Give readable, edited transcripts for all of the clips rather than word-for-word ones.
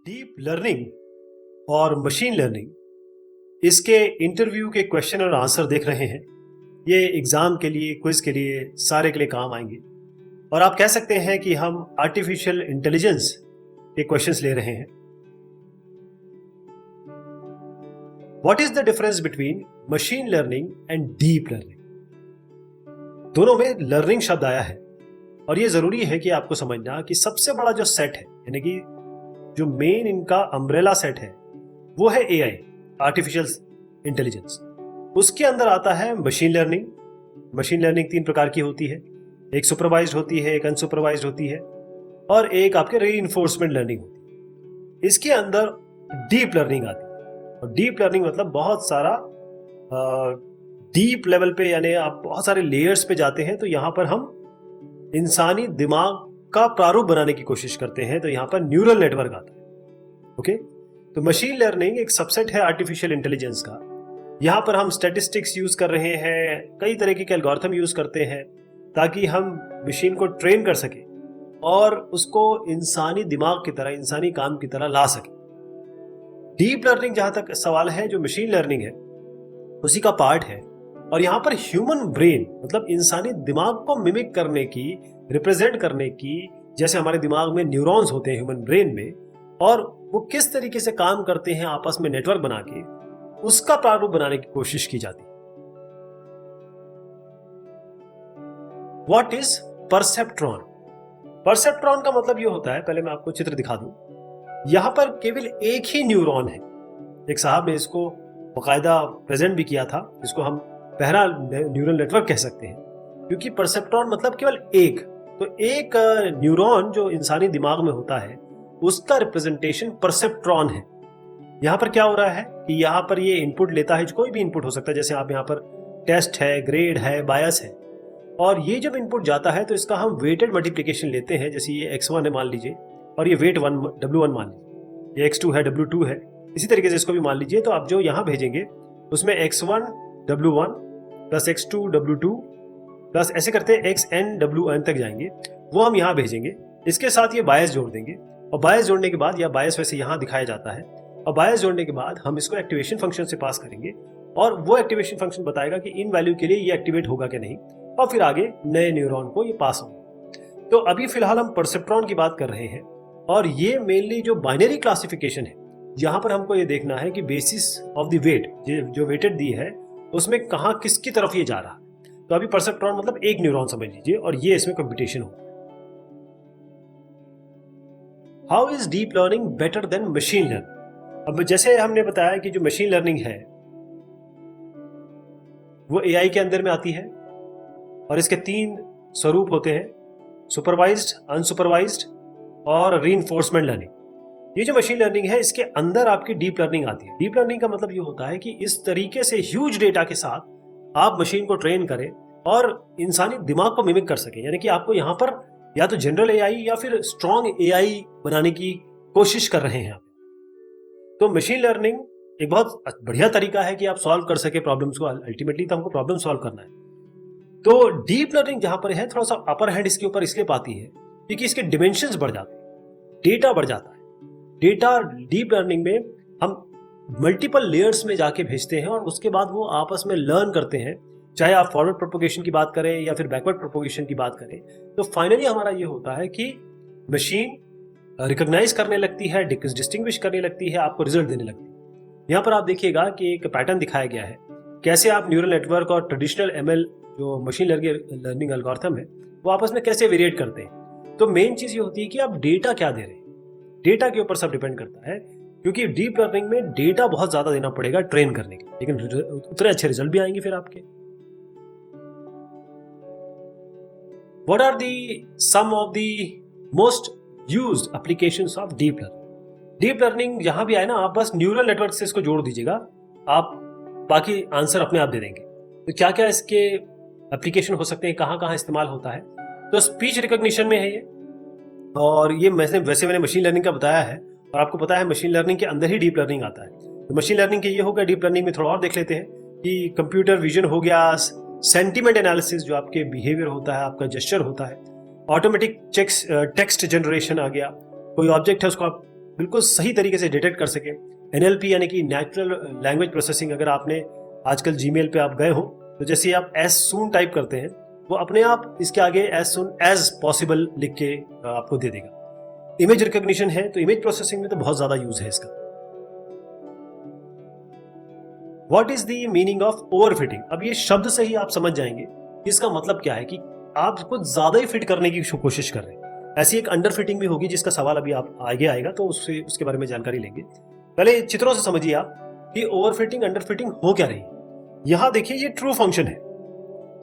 Deep learning और machine learning इसके interview के क्वेश्चन और आंसर देख रहे हैं। ये एग्जाम के लिए, क्विज के लिए, सारे के लिए काम आएंगे। और आप कह सकते हैं कि हम आर्टिफिशियल इंटेलिजेंस के क्वेश्चंस ले रहे हैं। What is the difference between machine learning and deep learning? दोनों में लर्निंग शब्द आया है और ये जरूरी है कि आपको समझना कि सबसे बड़ा जो सेट है, यानी कि जो मेन इनका अम्ब्रेला सेट है, वो है एआई, आर्टिफिशियल इंटेलिजेंस। उसके अंदर आता है मशीन लर्निंग। मशीन लर्निंग 3 प्रकार की होती है, एक सुपरवाइज्ड होती है, एक अनसुपरवाइज्ड होती है और एक आपके रीइंफोर्समेंट लर्निंग होती है। इसके अंदर डीप लर्निंग आती है और डीप लर्निंग मतलब बहुत सारा डीप लेवल पे, यानी आप बहुत सारे लेयर्स पे जाते हैं। तो यहां पर हम इंसानी दिमाग का प्रारूप बनाने की कोशिश करते हैं, तो यहां पर न्यूरल नेटवर्क आता है। ओके, तो मशीन लर्निंग एक सबसेट है आर्टिफिशियल इंटेलिजेंस का। यहां पर हम स्टैटिस्टिक्स यूज कर रहे हैं, कई तरीके के एल्गोरिथम यूज करते हैं ताकि हम मशीन को ट्रेन कर सके और उसको इंसानी दिमाग की तरह, इंसानी काम की तरह ला सके। डीप लर्निंग जहां तक सवाल है, जो मशीन लर्निंग है उसी का पार्ट है और यहां पर ह्यूमन ब्रेन मतलब इंसानी दिमाग को मिमिक करने की, रिप्रेजेंट करने की, जैसे हमारे दिमाग में न्यूरॉन्स होते हैं ह्यूमन ब्रेन में, और वो किस तरीके से काम करते हैं आपस में नेटवर्क बना के, उसका प्रारूप बनाने की कोशिश की जाती है। What is perceptron? परसेप्ट्रॉन का मतलब ये होता है, पहले मैं आपको चित्र दिखा दूं। यहां पर केवल एक ही न्यूरॉन है। एक साहब ने इसको बाकायदा प्रेजेंट भी किया था, जिसको हम पहला न्यूरल नेटवर्क कह सकते हैं, क्योंकि परसेप्ट्रॉन मतलब केवल एक। तो एक न्यूरॉन जो इंसानी दिमाग में होता है, उसका रिप्रेजेंटेशन परसेप्ट्रॉन है। यहां पर क्या हो रहा है कि यहां पर ये इनपुट लेता है, कोई भी इनपुट हो सकता है, जैसे आप यहां पर टेस्ट है, ग्रेड है, बायस है, और ये जब इनपुट जाता है तो इसका हम वेटेड मल्टीप्लिकेशन लेते हैं। जैसे ये x1 है मान लीजिए, और ये वेट W1 मान लीजिए, ये x2 है, W2 है, इसी तरीके से इसको भी मान लीजिए। तो आप जो यहां भेजेंगे उसमें x1 W1 plus x2 W2 plus ऐसे करते xn Wn तक जाएंगे, वो हम यहां भेजेंगे। इसके साथ ये बायस जोड़ देंगे और बायस जोड़ने के बाद, या बायस वैसे यहां दिखाया जाता है, और बायस जोड़ने के बाद हम इसको एक्टिवेशन फंक्शन से पास करेंगे और वो एक्टिवेशन फंक्शन बताएगा कि इन वैल्यू के लिए ये एक्टिवेट होगा कि नहीं, और फिर आगे नए न्यूरॉन को ये पास होगा। तो अभी फिलहाल हम परसेप्ट्रॉन की बात कर रहे हैं और ये मेनली जो बाइनरी क्लासिफिकेशन है, यहां पर हमको ये देखना है कि बेसिस ऑफ द वेट, जो वेटेड दी है उसमें कहां किसकी तरफ ये जा रहा है। तो अभी परसेप्ट्रॉन मतलब एक न्यूरॉन समझ लीजिए और ये इसमें कंप्यूटेशन हो। How is deep learning better than machine learning? अब जैसे हमने बताया कि जो मशीन लर्निंग है वो एआई के अंदर में आती है और इसके 3 स्वरूप होते हैं, सुपरवाइज्ड, अनसुपरवाइज्ड और रीइंफोर्समेंट लर्निंग। ये जो मशीन लर्निंग है, इसके अंदर आपकी डीप लर्निंग आती है। डीप लर्निंग का मतलब ये होता है कि इस तरीके से ह्यूज डेटा के साथ आप मशीन को ट्रेन करें और इंसानी दिमाग को मिमिक कर सकें। यानी कि आपको यहाँ पर या तो जनरल एआई या फिर स्ट्रॉन्ग एआई बनाने की कोशिश कर रहे हैं। तो मशीन लर्निंग एक बहुत बढ़िया तरीका है कि आप सॉल्व कर सके प्रॉब्लम्स को। अल्टीमेटली तो हमको प्रॉब्लम सॉल्व करना है। तो डीप लर्निंग जहां पर है, थोड़ा सा अपर हैंड इसके ऊपर इसलिए पाती है क्योंकि इसके डिमेंशंस बढ़ जाते हैं, डेटा बढ़ जाता है। डेटा डीप लर्निंग में हम मल्टीपल लेयर्स में जाके भेजते हैं और उसके बाद वो आपस में लर्न करते हैं। चाहे आप फॉरवर्ड प्रोपोगेशन की बात करें या फिर बैकवर्ड प्रोपोगेशन की बात करें, तो फाइनली हमारा ये होता है कि मशीन रिकॉग्नाइज करने लगती है, डिस्टिंग्विश करने लगती है, आपको रिजल्ट देने लगती है। यहाँ पर आप देखिएगा कि एक पैटर्न दिखाया गया है, कैसे आप न्यूरल नेटवर्क और ट्रेडिशनल एमएल जो मशीन लर्निंग एल्गोरिथम है, वो आपस में कैसे वेरिएट करते हैं। तो मेन चीज ये होती है कि आप डेटा क्या दे रहे हैं, डेटा के ऊपर सब डिपेंड करता है, क्योंकि डीप लर्निंग में डेटा बहुत ज्यादा देना पड़ेगा ट्रेन करने के लिए, लेकिन उतने अच्छे रिजल्ट भी आएंगे फिर आपके। What are the some of the most used applications of deep learning? Deep learning जहां भी आए ना, आप बस न्यूरल नेटवर्क से इसको जोड़ दीजिएगा, आप बाकी आंसर अपने आप दे देंगे। तो क्या क्या इसके एप्लीकेशन हो सकते हैं, कहां कहां इस्तेमाल होता है? तो स्पीच रिकॉग्निशन में है ये, और ये वैसे मैंने मशीन लर्निंग का बताया है, और आपको पता है मशीन लर्निंग के अंदर ही डीप लर्निंग आता है। तो मशीन लर्निंग के ये हो गया। डीप लर्निंग में थोड़ा और देख लेते हैं कि कंप्यूटर विजन हो गया, सेंटिमेंट एनालिसिस जो आपके बिहेवियर होता है, आपका जेस्चर होता है, ऑटोमेटिक टेक्स्ट जनरेशन आ गया, कोई ऑब्जेक्ट है उसको आप बिल्कुल सही तरीके से डिटेक्ट कर सके। NLP यानी कि नेचुरल लैंग्वेज प्रोसेसिंग, अगर आपने आजकल जीमेल पे आप गए हो तो जैसे आप एज सून टाइप करते हैं वो अपने आप इसके आगे एज सून एज पॉसिबल लिख के आपको दे देगा। इमेज रिकॉग्निशन है तो इमेज प्रोसेसिंग में तो बहुत ज्यादा यूज है इसका। What is the meaning of overfitting? अब ये शब्द से ही आप समझ जाएंगे कि इसका मतलब क्या है, कि आप कुछ ज्यादा ही फिट करने की कोशिश कर रहे हैं। ऐसी एक अंडर फिटिंग भी होगी जिसका सवाल अभी आप आगे आएगा तो उसके बारे में जानकारी लेंगे। पहले चित्रों से समझिए आप कि ओवरफिटिंग अंडर फिटिंग हो क्या रही है। यहां देखिए ये ट्रू फंक्शन है,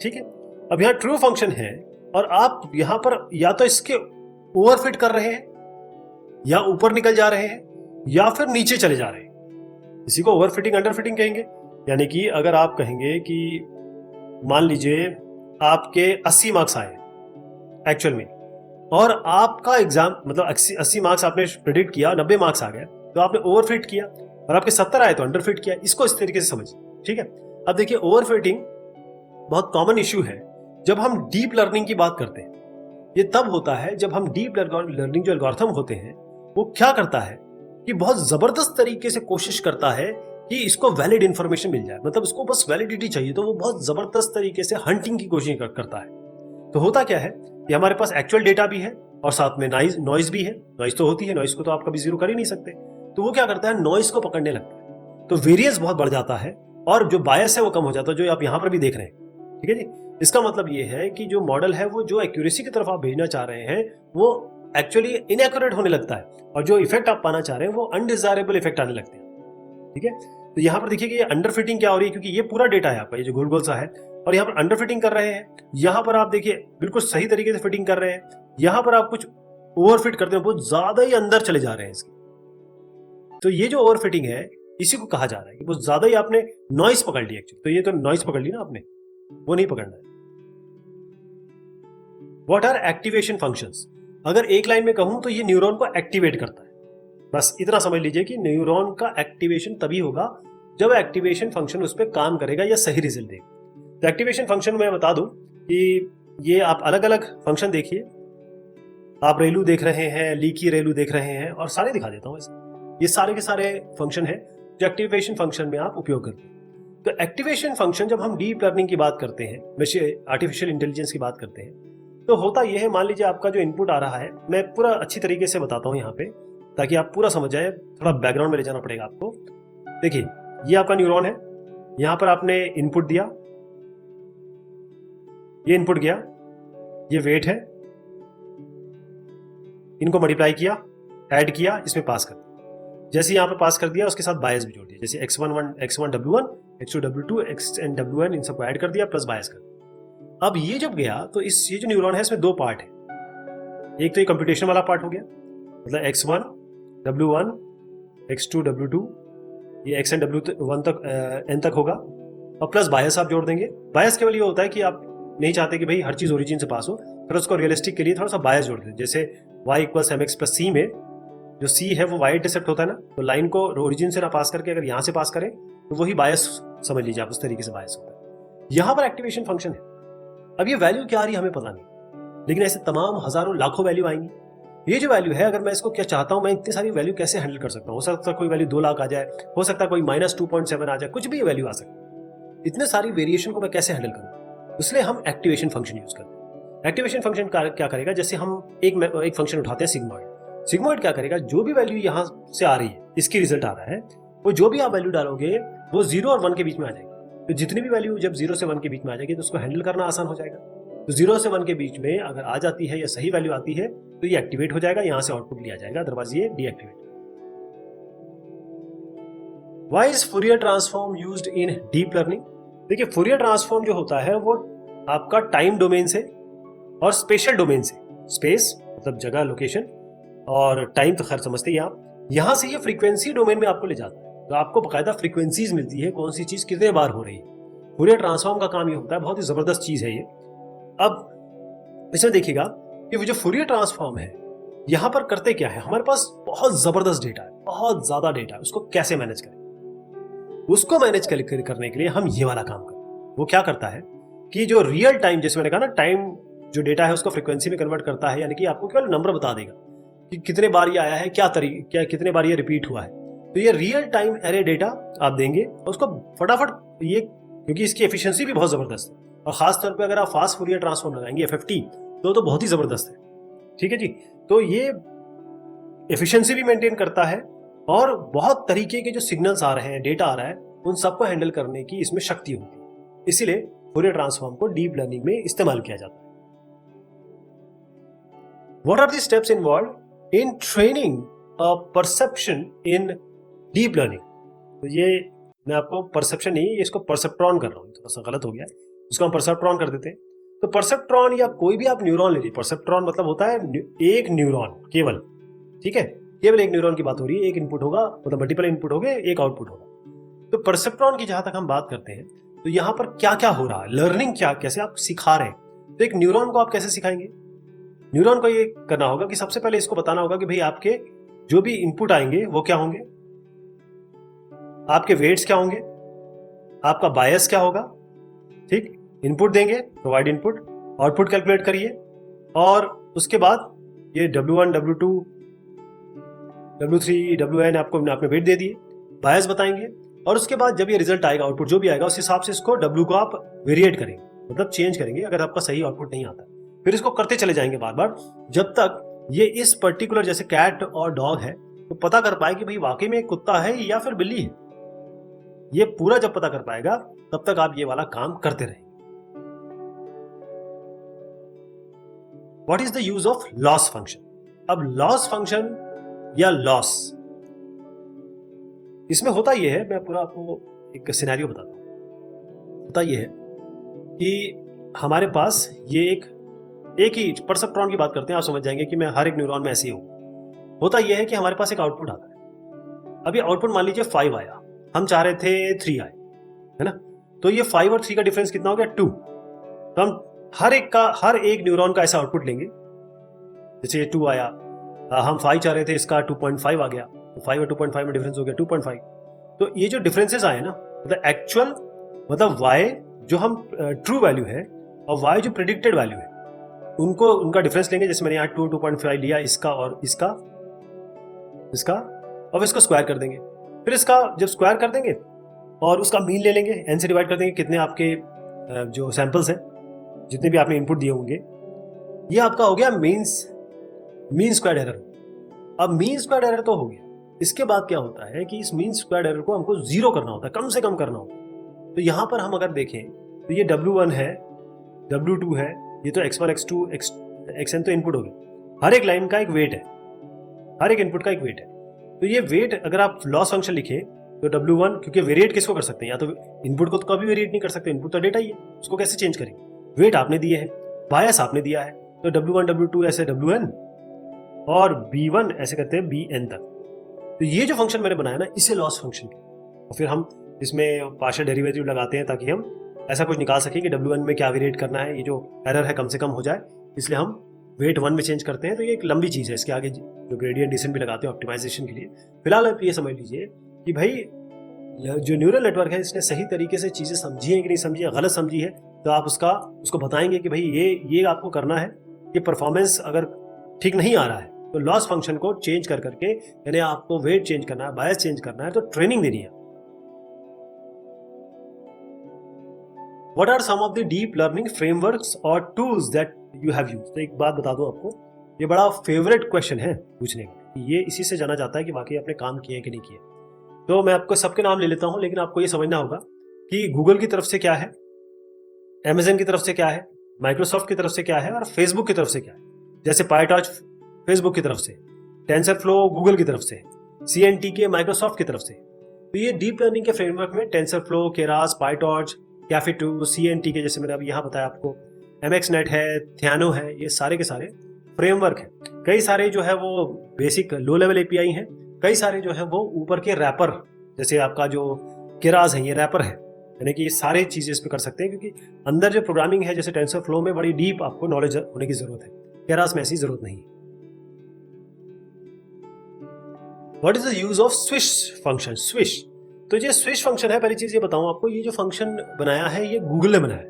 ठीक है। अब यहाँ ट्रू फंक्शन है और आप यहां पर या तो इसके ओवरफिट कर रहे हैं, या ऊपर निकल जा रहे हैं, या फिर नीचे चले जा रहे हैं। इसी को ओवरफिटिंग अंडर फिटिंग कहेंगे। यानी कि अगर आप कहेंगे कि मान लीजिए आपके 80 मार्क्स आए एक्चुअल में, और आपका एग्जाम मतलब 80 मार्क्स आपने प्रेडिक्ट किया, 90 मार्क्स आ गए, तो आपने ओवरफिट किया, और आपके 70 आए तो अंडरफिट किया। इसको इस तरीके से समझिए, ठीक है। अब देखिए ओवरफिटिंग बहुत कॉमन इश्यू है जब हम डीप लर्निंग की बात करते हैं। ये तब होता है जब हम डीप लर्निंग जो एल्गोरिथम होते हैं वो क्या करता है कि बहुत जबरदस्त तरीके से कोशिश करता है कि इसको वैलिड इंफॉर्मेशन मिल जाए, मतलब उसको बस वैलिडिटी चाहिए, तो वो बहुत जबरदस्त तरीके से हंटिंग की कोशिश करता है। तो होता क्या है कि हमारे पास एक्चुअल डेटा भी है और साथ में नॉइज भी है। नॉइज तो होती है, नॉइज को तो आप कभी जीरो कर ही नहीं सकते, तो वो क्या करता है नॉइज को पकड़ने लगता है, तो वेरिएंस बहुत बढ़ जाता है और जो बायस है वो कम हो जाता है, जो आप यहां पर भी देख रहे हैं, ठीक है जी। इसका मतलब ये है कि जो मॉडल है वो जो एक्यूरेसी की तरफ आप भेजना चाह रहे हैं वो एक्चुअली इनएक्यूरेट होने लगता है, और जो इफेक्ट आप पाना चाह रहे हैं वो अनडिजायरेबल इफेक्ट आने लगते हैं, ठीक है। तो यहाँ पर देखिए कि ये अंडर फिटिंग क्या हो रही है, क्योंकि ये पूरा डेटा है आपका, ये जो गोल गोल सा है, और यहाँ पर अंडर फिटिंग कर रहे हैं। यहाँ पर आप देखिए बिल्कुल सही तरीके से फिटिंग कर रहे हैं, यहाँ पर आप कुछ ओवर फिट करते हैं, बहुत ज्यादा ही अंदर चले जा रहे हैं इसके। तो ये जो ओवर फिटिंग है इसी को कहा जा रहा है कि बहुत ज्यादा ही आपने नॉइस पकड़ ली एक्चुअली। तो ये तो नॉइस पकड़ ली ना आपने, वो नहीं पकड़ना है। What are activation functions? अगर एक लाइन में कहूं तो ये न्यूरॉन को एक्टिवेट करता है। बस इतना समझ लीजिए कि न्यूरॉन का एक्टिवेशन तभी होगा जब एक्टिवेशन फंक्शन उस पर काम करेगा या सही रिजल्ट देगा। तो एक्टिवेशन फंक्शन मैं बता दूं कि ये आप अलग अलग फंक्शन देखिए, आप रेलू देख रहे हैं, लीकी रेलू देख रहे हैं, और सारे दिखा देता हूं वैसे। ये सारे के सारे फंक्शन है जो एक्टिवेशन फंक्शन में आप उपयोग करते हैं। तो एक्टिवेशन फंक्शन जब हम डीप लर्निंग की बात करते हैं, आर्टिफिशियल इंटेलिजेंस की बात करते हैं, तो होता यह है, मान लीजिए आपका जो इनपुट आ रहा है, मैं पूरा अच्छी तरीके से बताता हूं यहाँ पे ताकि आप पूरा समझ जाए, थोड़ा बैकग्राउंड में ले जाना पड़ेगा आपको। देखिए ये आपका न्यूरॉन है, यहां पर आपने इनपुट दिया, ये इनपुट गया, ये वेट है, इनको मल्टीप्लाई किया, ऐड किया, इसमें पास कर दिया। जैसे यहां पर पास कर दिया उसके साथ बायस भी जोड़ दिया, जैसे x1 w1, x2 w2, xn w1, इन सबको ऐड कर दिया प्लस बायस कर दिया। अब ये जब गया तो ये जो न्यूरॉन है इसमें दो पार्ट है। एक तो ये कंप्यूटेशन वाला पार्ट हो गया, मतलब x1 w1, x2 w2, ये xn w1 तक n तक होगा, और प्लस बायस आप जोड़ देंगे। बायस केवल ये होता है कि आप नहीं चाहते कि भाई हर चीज ओरिजिन से पास हो, फिर उसको रियलिस्टिक के लिए थोड़ा सा बायस जोड़ दें। जैसे y = mx + c में जो c है वो y इंटरसेप्ट होता है ना, तो लाइन को ओरिजिन से ना पास करके अगर यहां से पास करें तो वही बायस समझ लीजिए आप, उस तरीके से बायस होता है। यहां पर एक्टिवेशन फंक्शन है। अब ये वैल्यू क्या आ रही है हमें पता नहीं, लेकिन ऐसे तमाम हजारों लाखों वैल्यू आएंगी। ये जो वैल्यू है, अगर मैं इसको क्या चाहता हूं, मैं इतनी सारी वैल्यू कैसे हैंडल कर सकता हूं। हो सकता है कोई वैल्यू 2 लाख आ जाए, हो सकता है कोई -2.7 आ जाए, कुछ भी वैल्यू आ सकती है। इतने सारी वेरिएशन को मैं कैसे हैंडल करूं, इसलिए हम एक्टिवेशन फंक्शन यूज करते हैं। एक्टिवेशन फंक्शन क्या करेगा, जैसे हम एक फंक्शन उठाते हैं सिग्मॉइड। सिग्मॉइड क्या करेगा, जो भी वैल्यू यहां से आ रही है, इसकी रिजल्ट आ रहा है, वो जो भी आप वैल्यू डालोगे वो 0 और 1 के बीच में आ जाएगी। तो जितनी भी वैल्यू जब 0 से 1 के बीच में आ जाएगी तो उसको हैंडल करना आसान हो जाएगा। तो 0 से 1 के बीच में अगर आ जाती है या सही वैल्यू आती है तो ये एक्टिवेट हो जाएगा, यहां से आउटपुट लिया जाएगा, अदरवाइज ये deactivate. Why is Fourier transform used in deep learning? देखिए फूरियर ट्रांसफॉर्म जो होता है वो आपका टाइम डोमेन से और स्पेशल डोमेन से, स्पेस मतलब जगह लोकेशन, और टाइम तो खैर समझते ही आप, यहां से ये फ्रीक्वेंसी डोमेन में आपको ले जाता है। तो आपको बकायदा फ्रीक्वेंसीज मिलती है, कौन सी चीज कितने बार हो रही है। फूरियर ट्रांसफॉर्म का काम ये होता है, बहुत ही जबरदस्त चीज है ये। अब इसमें देखिएगा कि वो जो फूरियर ट्रांसफॉर्म है यहां पर करते क्या है, हमारे पास बहुत जबरदस्त डेटा है, बहुत ज्यादा डेटा है, उसको कैसे मैनेज करें। उसको मैनेज करने के लिए हम ये वाला काम करें। वो क्या करता है कि जो रियल टाइम, जैसे मैंने कहा ना, टाइम जो डेटा है उसको फ्रीक्वेंसी में कन्वर्ट करता है, यानी कि आपको केवल नंबर बता देगा कि कितने बार ये आया है, क्या कितने बार ये रिपीट हुआ है। तो ये रियल टाइम एरे डेटा आप देंगे और उसको फटाफट ये, क्योंकि इसकी एफिशिएंसी भी बहुत ज़बरदस्त है, और ख़ास तौर पे अगर आप फास्ट फूरियर ट्रांसफॉर्म लगाएंगे FFT तो बहुत ही ज़बरदस्त है। ठीक है जी। तो ये एफिशिएंसी भी मेंटेन करता है और बहुत तरीके के जो सिग्नल्स आ रहे हैं, डेटा आ रहा है, उन सबको हैंडल करने की इसमें शक्ति होती है। इसीलिए फूरियर ट्रांसफॉर्म को डीप लर्निंग में इस्तेमाल किया जाता है। What are the steps involved in training a perception in deep learning? तो ये मैं आपको परसेप्शन नहीं, इसको परसेप्ट्रॉन कर रहा हूँ, थोड़ा सा गलत हो गया है, इसको हम परसेप्ट्रॉन कर देते हैं। तो परसेप्ट्रॉन या कोई भी आप न्यूरॉन ले लीजिए, परसेप्ट्रॉन मतलब होता है एक न्यूरॉन केवल, ठीक है, केवल एक न्यूरॉन की बात हो रही है, एक इनपुट होगा, मतलब मल्टीपल इनपुट हो गए, एक आउटपुट होगा। तो परसेप्ट्रॉन की जहां तक हम बात करते हैं, तो यहाँ पर क्या क्या हो रहा है, लर्निंग क्या, कैसे आप सिखा रहे हैं। तो एक न्यूरॉन को आप कैसे सिखाएंगे, न्यूरॉन को ये करना होगा कि सबसे पहले इसको बताना होगा कि भाई आपके जो भी इनपुट आएंगे वो क्या होंगे, आपके वेट्स क्या होंगे, आपका बायस क्या होगा। ठीक, इनपुट देंगे, प्रोवाइड इनपुट, आउटपुट कैलकुलेट करिए, और उसके बाद ये W1 W2 W3 WN आपने वेट दे दिए, बायस बताएंगे, और उसके बाद जब ये रिजल्ट आएगा, आउटपुट जो भी आएगा, उस हिसाब से इसको W को आप वेरिएट करेंगे, मतलब चेंज करेंगे अगर आपका सही आउटपुट नहीं आता। फिर इसको करते चले जाएंगे बार बार, जब तक ये इस पर्टिकुलर, जैसे कैट और डॉग है, तो पता कर पाए कि भाई वाकई में कुत्ता है या फिर बिल्ली है। ये पूरा जब पता कर पाएगा तब तक आप ये वाला काम करते रहेंगे। What is the use of loss function. अब लॉस फंक्शन या लॉस, इसमें होता यह है, मैं पूरा आपको एक सिनेरियो बताता हूं। होता यह है कि हमारे पास ये एक ही परसेप्ट्रॉन की बात करते हैं, आप समझ जाएंगे कि मैं हर एक न्यूरॉन में ऐसे ही हूं। होता यह है कि हमारे पास एक आउटपुट आता है। अभी आउटपुट मान लीजिए 5 आया, हम चाह रहे थे 3 आए, है ना। तो ये 5 और 3 का डिफरेंस कितना हो गया, 2। तो हम हर एक न्यूरॉन का ऐसा आउटपुट लेंगे, जैसे ये 2 आया, हम 5 चाह रहे थे, इसका 2.5 आ गया, तो 5 और 2.5 में डिफरेंस हो गया 2.5। तो ये जो डिफरेंसेस आए ना, मतलब एक्चुअल, मतलब y जो हम ट्रू वैल्यू है और y जो प्रिडिक्टेड वैल्यू है, उनका डिफरेंस लेंगे। जैसे मैंने यहाँ 2.5 लिया, इसका और इसका, और इसको स्क्वायर कर देंगे। फिर इसका जब स्क्वायर कर देंगे और उसका मीन ले लेंगे, n से डिवाइड कर देंगे, कितने आपके जो सैंपल्स हैं, जितने भी आपने इनपुट दिए होंगे, ये आपका हो गया मीन स्क्वायर्ड एरर। अब मीन स्क्वायर्ड एरर तो हो गया, इसके बाद क्या होता है कि इस मीन स्क्वायर्ड एरर को हमको 0 करना होता है, कम से कम करना होता है। तो यहाँ पर हम अगर देखें तो ये W1 है, W2 है, ये तो X1 X2 Xn तो इनपुट हो गए, हर एक लाइन का एक वेट है, हर एक इनपुट का एक वेट है। तो ये वेट अगर आप लॉस फंक्शन लिखे तो W1, क्योंकि वेरिएट किसको कर सकते हैं, या तो इनपुट को तो कभी वेरिएट नहीं कर सकते, इनपुट तो डेटा ही है, उसको कैसे चेंज करेंगे। वेट आपने दिए हैं, बायस आपने दिया है, तो W1 W2 ऐसे WN और B1 ऐसे करते हैं BN तक। तो ये जो फंक्शन मैंने बनाया ना, इसे लॉस फंक्शन, और फिर हम इसमें पार्शियल डेरिवेटिव लगाते हैं ताकि हम ऐसा कुछ निकाल सकें कि W1 में क्या वेरिएट करना है, ये जो एरर है कम से कम हो जाए, इसलिए हम वेट 1 में चेंज करते हैं। तो ये एक लंबी चीज़ है, इसके आगे जो ग्रेडियंट डिसेंट भी लगाते हैं ऑप्टिमाइजेशन के लिए। फिलहाल आप ये समझ लीजिए कि भाई जो न्यूरल नेटवर्क है, इसने सही तरीके से चीज़ें समझी है कि नहीं समझी है, गलत समझी है, तो आप उसको बताएंगे कि भाई ये आपको करना है, ये परफॉर्मेंस अगर ठीक नहीं आ रहा है तो लॉस फंक्शन को चेंज कर करके, यानी आपको वेट चेंज करना है, बायस चेंज करना है, तो ट्रेनिंग देनी है। What are some of the deep learning frameworks or tools that you have used? तो एक बात बता दूं आपको, ये बड़ा फेवरेट क्वेश्चन है पूछने का, ये इसी से जाना जाता है कि वाकई आपने काम किए कि नहीं किए। तो मैं आपको सबके नाम ले लेता हूं, लेकिन आपको ये समझना होगा कि गूगल की तरफ से क्या है, अमेजन की तरफ से क्या है, माइक्रोसॉफ्ट की तरफ से क्या है, और फेसबुक की तरफ से क्या है। जैसे पाईटॉर्च फेसबुक की तरफ से, टेंसरफ्लो गूगल की तरफ से, CNTK माइक्रोसॉफ्ट की तरफ से। तो ये डीप लर्निंग के फ्रेमवर्क में टेंसरफ्लो, केरास, पाईटॉर्च, कैफे2, CNTK जैसे मैंने अभी यहाँ बताया आपको, MXNet है, थियानो है, ये सारे के सारे फ्रेमवर्क हैं। कई सारे जो है वो बेसिक लो लेवल API हैं, कई सारे जो है वो ऊपर के रैपर, जैसे आपका जो केरास है, ये रैपर है, यानी कि ये सारे चीज़ें इस पर कर सकते हैं, क्योंकि अंदर जो प्रोग्रामिंग है जैसे टेंसरफ्लो में बड़ी डीप आपको नॉलेज होने की जरूरत है, केरास में ऐसी जरूरत नहीं है। What is the use of swish function. Swish, तो ये स्विश फंक्शन है, पहली चीज ये बताऊं आपको, ये जो फंक्शन बनाया है ये गूगल ने बनाया है,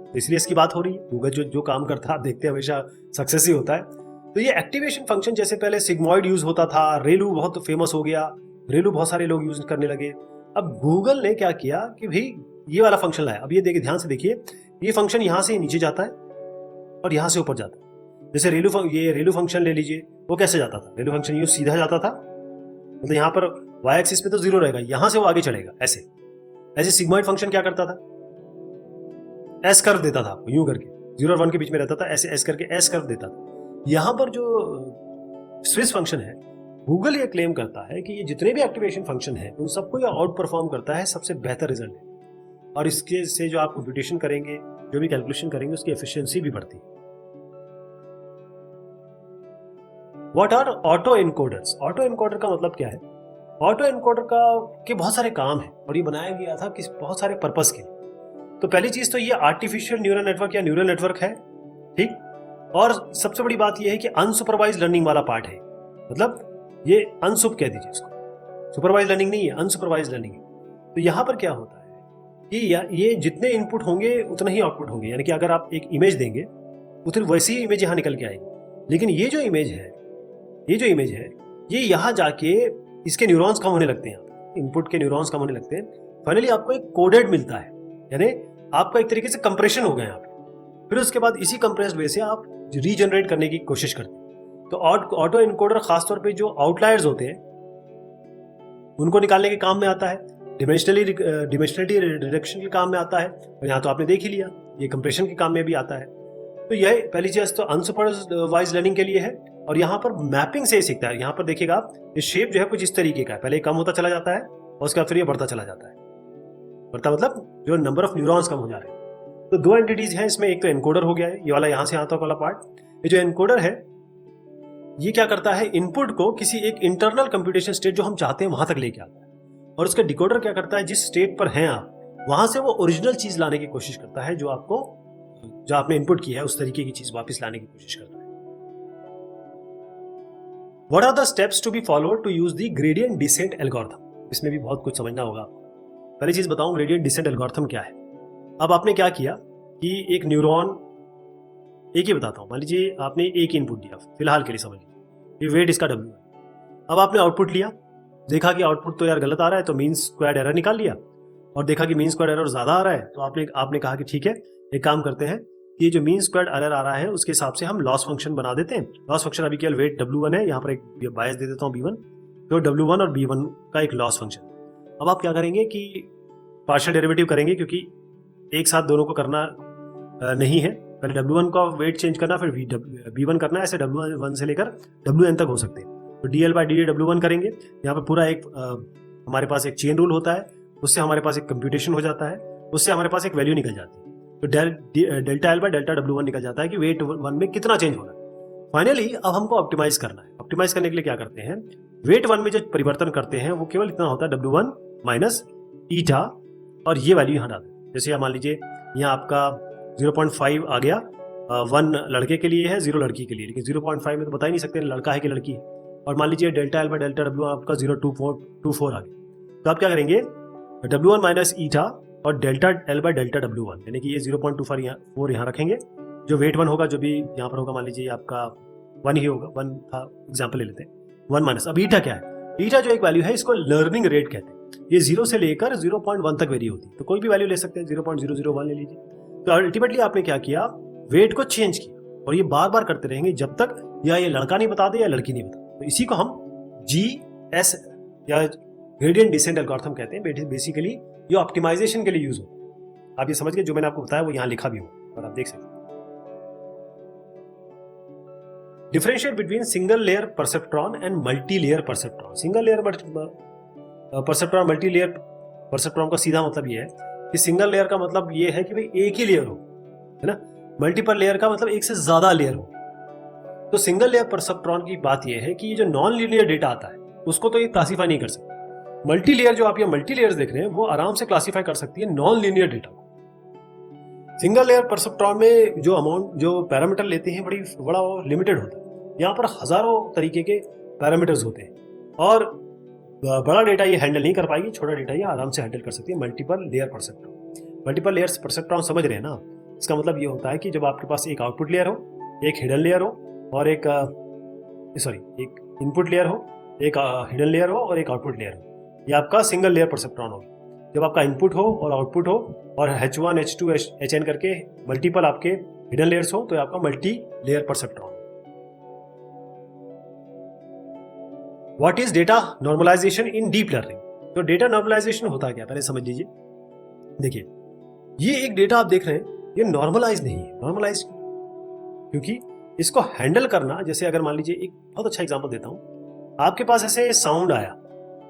तो इसलिए इसकी बात हो रही है। गूगल जो काम करता है आप देखते हैं हमेशा सक्सेस ही होता है। तो ये एक्टिवेशन फंक्शन, जैसे पहले सिग्मॉइड यूज होता था, रेलू बहुत फेमस हो गया, रेलू बहुत सारे लोग यूज करने लगे। अब गूगल ने क्या किया कि भाई ये वाला फंक्शन लाया। अब ये देखिए, ध्यान से देखिए, ये फंक्शन यहां से नीचे जाता है और यहां से ऊपर जाता है। जैसे ये रेलू फंक्शन ले लीजिए, वो कैसे जाता था? रेलू फंक्शन यूं सीधा जाता था, मतलब यहाँ पर वाई एक्सिस पे तो 0 रहेगा, यहां से वो आगे चढ़ेगा ऐसे। ऐसे सिग्मॉइड फंक्शन क्या करता था? एस कर्व देता था आपको, यूं करके 0 और 1 के बीच में रहता था, ऐसे एस करके एस कर्व देता था। यहां पर जो स्विच फंक्शन है, गूगल ये क्लेम करता है कि ये जितने भी एक्टिवेशन फंक्शन है उन सबको ये आउट परफॉर्म करता है, सबसे बेहतर रिजल्ट है। और इसके से जो आप कंप्यूटेशन करेंगे, जो भी कैलकुलेशन करेंगे, उसकी एफिशिएंसी भी बढ़ती है। What are auto encoders? Auto encoder का मतलब क्या है? ऑटो एनकोडर के बहुत सारे काम है और ये बनाया गया था किस बहुत सारे पर्पस के लिए। तो पहली चीज तो ये आर्टिफिशियल न्यूरल नेटवर्क या न्यूरल नेटवर्क है, ठीक। और सबसे बड़ी बात ये है कि अनसुपरवाइज लर्निंग वाला पार्ट है, मतलब ये अनसुप कह दीजिए इसको, सुपरवाइज लर्निंग नहीं है, अनसुपरवाइज लर्निंग है। तो यहां पर क्या होता है कि ये जितने इनपुट होंगे उतना ही आउटपुट होंगे, यानी कि अगर आप एक इमेज देंगे उतनी वैसी ही इमेज यहां निकल के आएगी। लेकिन ये जो इमेज है ये यहां जाके इसके न्यूरॉन्स कम होने लगते हैं, इनपुट के न्यूरॉन्स कम होने लगते हैं। फाइनली आपको एक कोडेड मिलता है, यानी आपका एक तरीके से कंप्रेशन हो गया यहाँ पे। फिर उसके बाद इसी कंप्रेस्ड वे से आप रीजनरेट करने की कोशिश करते हैं। तो ऑटो एनकोडर खासतौर पे जो आउटलायर्स होते हैं उनको निकालने के काम में आता है, डिमेंशनलिटी रिडक्शन के काम में आता है, और यहाँ तो आपने देख ही लिया ये कंप्रेशन के काम में भी आता है। तो यह पहली चीज तो अनसुपरवाइज लर्निंग के लिए है, और यहाँ पर मैपिंग से सीखता है। यहाँ पर देखिएगा आप, ये शेप जो है कुछ इस तरीके का है, पहले कम होता चला जाता है और उसके बाद फिर ये बढ़ता चला जाता है। बढ़ता मतलब जो नंबर ऑफ न्यूरॉन्स कम हो जा रहे हैं। तो दो एंटिटीज हैं इसमें, एक तो एनकोडर हो गया है, ये वाला यहाँ से यहाँ तक वाला पार्ट। ये जो एनकोडर है ये क्या करता है, इनपुट को किसी एक इंटरनल कंप्यूटेशन स्टेट जो हम चाहते हैं वहां तक लेके आता है, और उसका डिकोडर क्या करता है, जिस स्टेट पर हैं आप वहां से वो ओरिजिनल चीज लाने की कोशिश करता है, जो आपने इनपुट की है उस तरीके की चीज वापस लाने की कोशिश करता है। What are the steps to be followed to use the gradient descent algorithm? इसमें भी बहुत कुछ समझना होगा। पहली चीज बताऊं, ग्रेडियंट डिसेंट एल्गोरिथम क्या है। अब आपने क्या किया कि एक न्यूरॉन, एक ही बताता हूं, मान लीजिए आपने एक इनपुट दिया, फिलहाल के लिए समझ लीजिए वेट इसका W है। अब आपने आउटपुट लिया, देखा कि आउटपुट तो यार गलत आ रहा है, तो मीन स्क्वायर्ड एरर निकाल लिया, और देखा कि मीन स्क्वायर्ड एरर ज्यादा आ रहा है, तो आपने कहा कि ठीक है, एक काम करते हैं कि जो मीन स्क्वायर्ड एरर आ रहा है उसके हिसाब से हम लॉस फंक्शन बना देते हैं। लॉस फंक्शन अभी केवल वेट W1 है, यहाँ पर एक बायस दे देता हूँ B1, तो W1 और B1 का एक लॉस फंक्शन। अब आप क्या करेंगे कि पार्शियल डेरिवेटिव करेंगे, क्योंकि एक साथ दोनों को करना नहीं है, पहले W1 का वेट चेंज करना, फिर B1 करना, ऐसे W1 से लेकर WN तक हो सकते हैं। तो DL/dt W1 करेंगे, यहाँ पर पूरा एक हमारे पास एक चेन रूल होता है, उससे हमारे पास एक कंप्यूटेशन हो जाता है, उससे हमारे पास एक वैल्यू निकल जाती है। तो डेल्टा L/डेल्टा W1 निकल जाता है कि वेट 1 में कितना चेंज होना है। फाइनली अब हमको ऑप्टिमाइज करना है। ऑप्टिमाइज करने के लिए क्या करते हैं, वेट 1 में जो परिवर्तन करते हैं वो केवल इतना होता है W1 माइनस ईटा, और ये वैल्यू यहाँ डाल दें। जैसे मान लीजिए यहाँ आपका 0.5 आ गया, 1 लड़के के लिए है, 0 लड़की के लिए, लेकिन 0.5 में तो बता ही नहीं सकते लड़का है कि लड़की है। और मान लीजिए डेल्टा L/डेल्टा W आपका 0.24 आ गया, तो आप क्या करेंगे, W1 माइनस ईटा और डेल्टा L/डेल्टा W1, यानी कि ये 0.24 यहाँ रखेंगे। जो वेट 1 होगा, जो भी यहाँ पर होगा, मान लीजिए आपका 1 ही होगा, 1 था, एग्जाम्पल ले लेते हैं, 1 माइनस। अब ईटा क्या है, ईटा जो एक वैल्यू है इसको लर्निंग रेट कहते हैं। ये 0 से लेकर 0.1 तक वेरी होती है, तो कोई भी वैल्यू ले सकते हैं, 0.001 ले लीजिए। तो अल्टीमेटली आपने क्या किया, वेट को चेंज किया, और ये बार बार करते रहेंगे जब तक या ये लड़का नहीं बता दे या लड़की नहीं बता। तो इसी को हम GS या ग्रेडियंट डिसेंट एल्गोरिथम कहते हैं। बेसिकली ये ऑप्टिमाइजेशन के लिए यूज होता है। आप ये समझ गए, जो मैंने आपको बताया वो यहाँ लिखा भी हो और आप देख सकते हैं। Differentiate between single layer perceptron and multi layer perceptron. Single layer perceptron, multi layer perceptron का सीधा मतलब ये है कि सिंगल लेयर का मतलब ये है कि भाई एक ही लेयर हो, है ना। मल्टीपल लेयर का मतलब एक से ज्यादा लेयर हो। तो सिंगल लेयर परसेप्ट्रॉन की बात यह है कि ये जो नॉन लीनियर डेटा आता है उसको तो ये क्लासीफाई नहीं कर सकता। मल्टी लेयर जो आप ये मल्टी लेयर्स देख रहे हैं वो आराम से क्लासीफाई कर सकती है नॉन लीनियर डेटा को। सिंगल लेयर परसेप्ट्रॉन में जो पैरामीटर लेते हैं बड़ा लिमिटेड होता है। यहाँ पर हजारों तरीके के पैरामीटर्स होते हैं, और बड़ा डेटा ये हैंडल नहीं कर पाएगी, छोटा डेटा ये आराम से हैंडल कर सकती है multiple layer perceptron. Multiple layers perceptron समझ रहे हैं ना। इसका मतलब ये होता है कि जब आपके पास एक आउटपुट लेयर हो, एक हिडन लेयर हो और एक सॉरी, एक इनपुट लेयर हो, एक हिडन लेयर हो और एक आउटपुट लेयर हो। ये आपका सिंगल लेयर परसेप्ट्रॉन होगा। जब आपका इनपुट हो और आउटपुट हो और H1 H2 HN करके मल्टीपल आपके हिडन लेयर्स हो तो आपका multi layer perceptron. What is data normalization in deep learning? तो डेटा नॉर्मलाइजेशन होता क्या, पहले समझ लीजिए। देखिए, ये एक डेटा आप देख रहे हैं, ये नॉर्मलाइज नहीं है। नॉर्मलाइज क्योंकि इसको हैंडल करना, जैसे अगर मान लीजिए, एक बहुत अच्छा एग्जांपल देता हूं, आपके पास ऐसे साउंड आया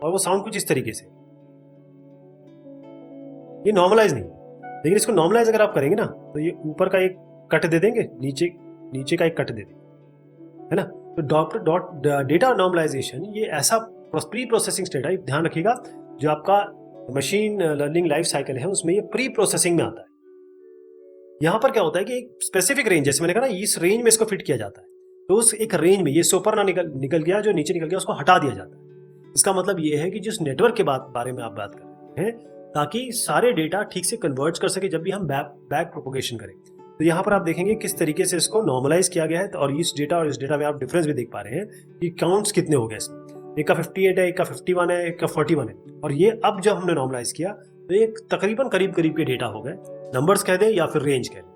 और वो साउंड कुछ इस तरीके से, ये नॉर्मलाइज नहीं है। लेकिन इसको नॉर्मलाइज अगर आप करेंगे ना तो ये ऊपर का एक कट दे देंगे, नीचे का एक कट दे देंगे, है ना। तो डेटा नॉर्मलाइजेशन ये ऐसा प्री प्रोसेसिंग स्टेट है, ध्यान रखिएगा, जो आपका मशीन लर्निंग लाइफ साइकिल है उसमें ये प्री प्रोसेसिंग में आता है। यहां पर क्या होता है कि एक स्पेसिफिक रेंज, जैसे मैंने कहा ना, इस रेंज में इसको फिट किया जाता है, तो उस एक रेंज में ये सुपर ना निकल गया, जो नीचे निकल गया उसको हटा दिया जाता है। इसका मतलब ये है कि जिस नेटवर्क के बारे में आप बात कर रहे हैं, ताकि सारे डेटा ठीक से कन्वर्ट कर सके जब भी हम बैक प्रोपोगेशन करें। तो यहाँ पर आप देखेंगे किस तरीके से इसको नॉर्मलाइज किया गया है, और इस डेटा और इस डेटा में आप डिफरेंस भी देख पा रहे हैं कि काउंट्स कितने हो गए इसमें। एक का 58 है, एक का 51 है, एक का 41 है। और ये अब जब हमने नॉर्मलाइज किया तो एक तकरीबन करीब के डेटा हो गए, नंबर्स कह दें या फिर रेंज कह दें।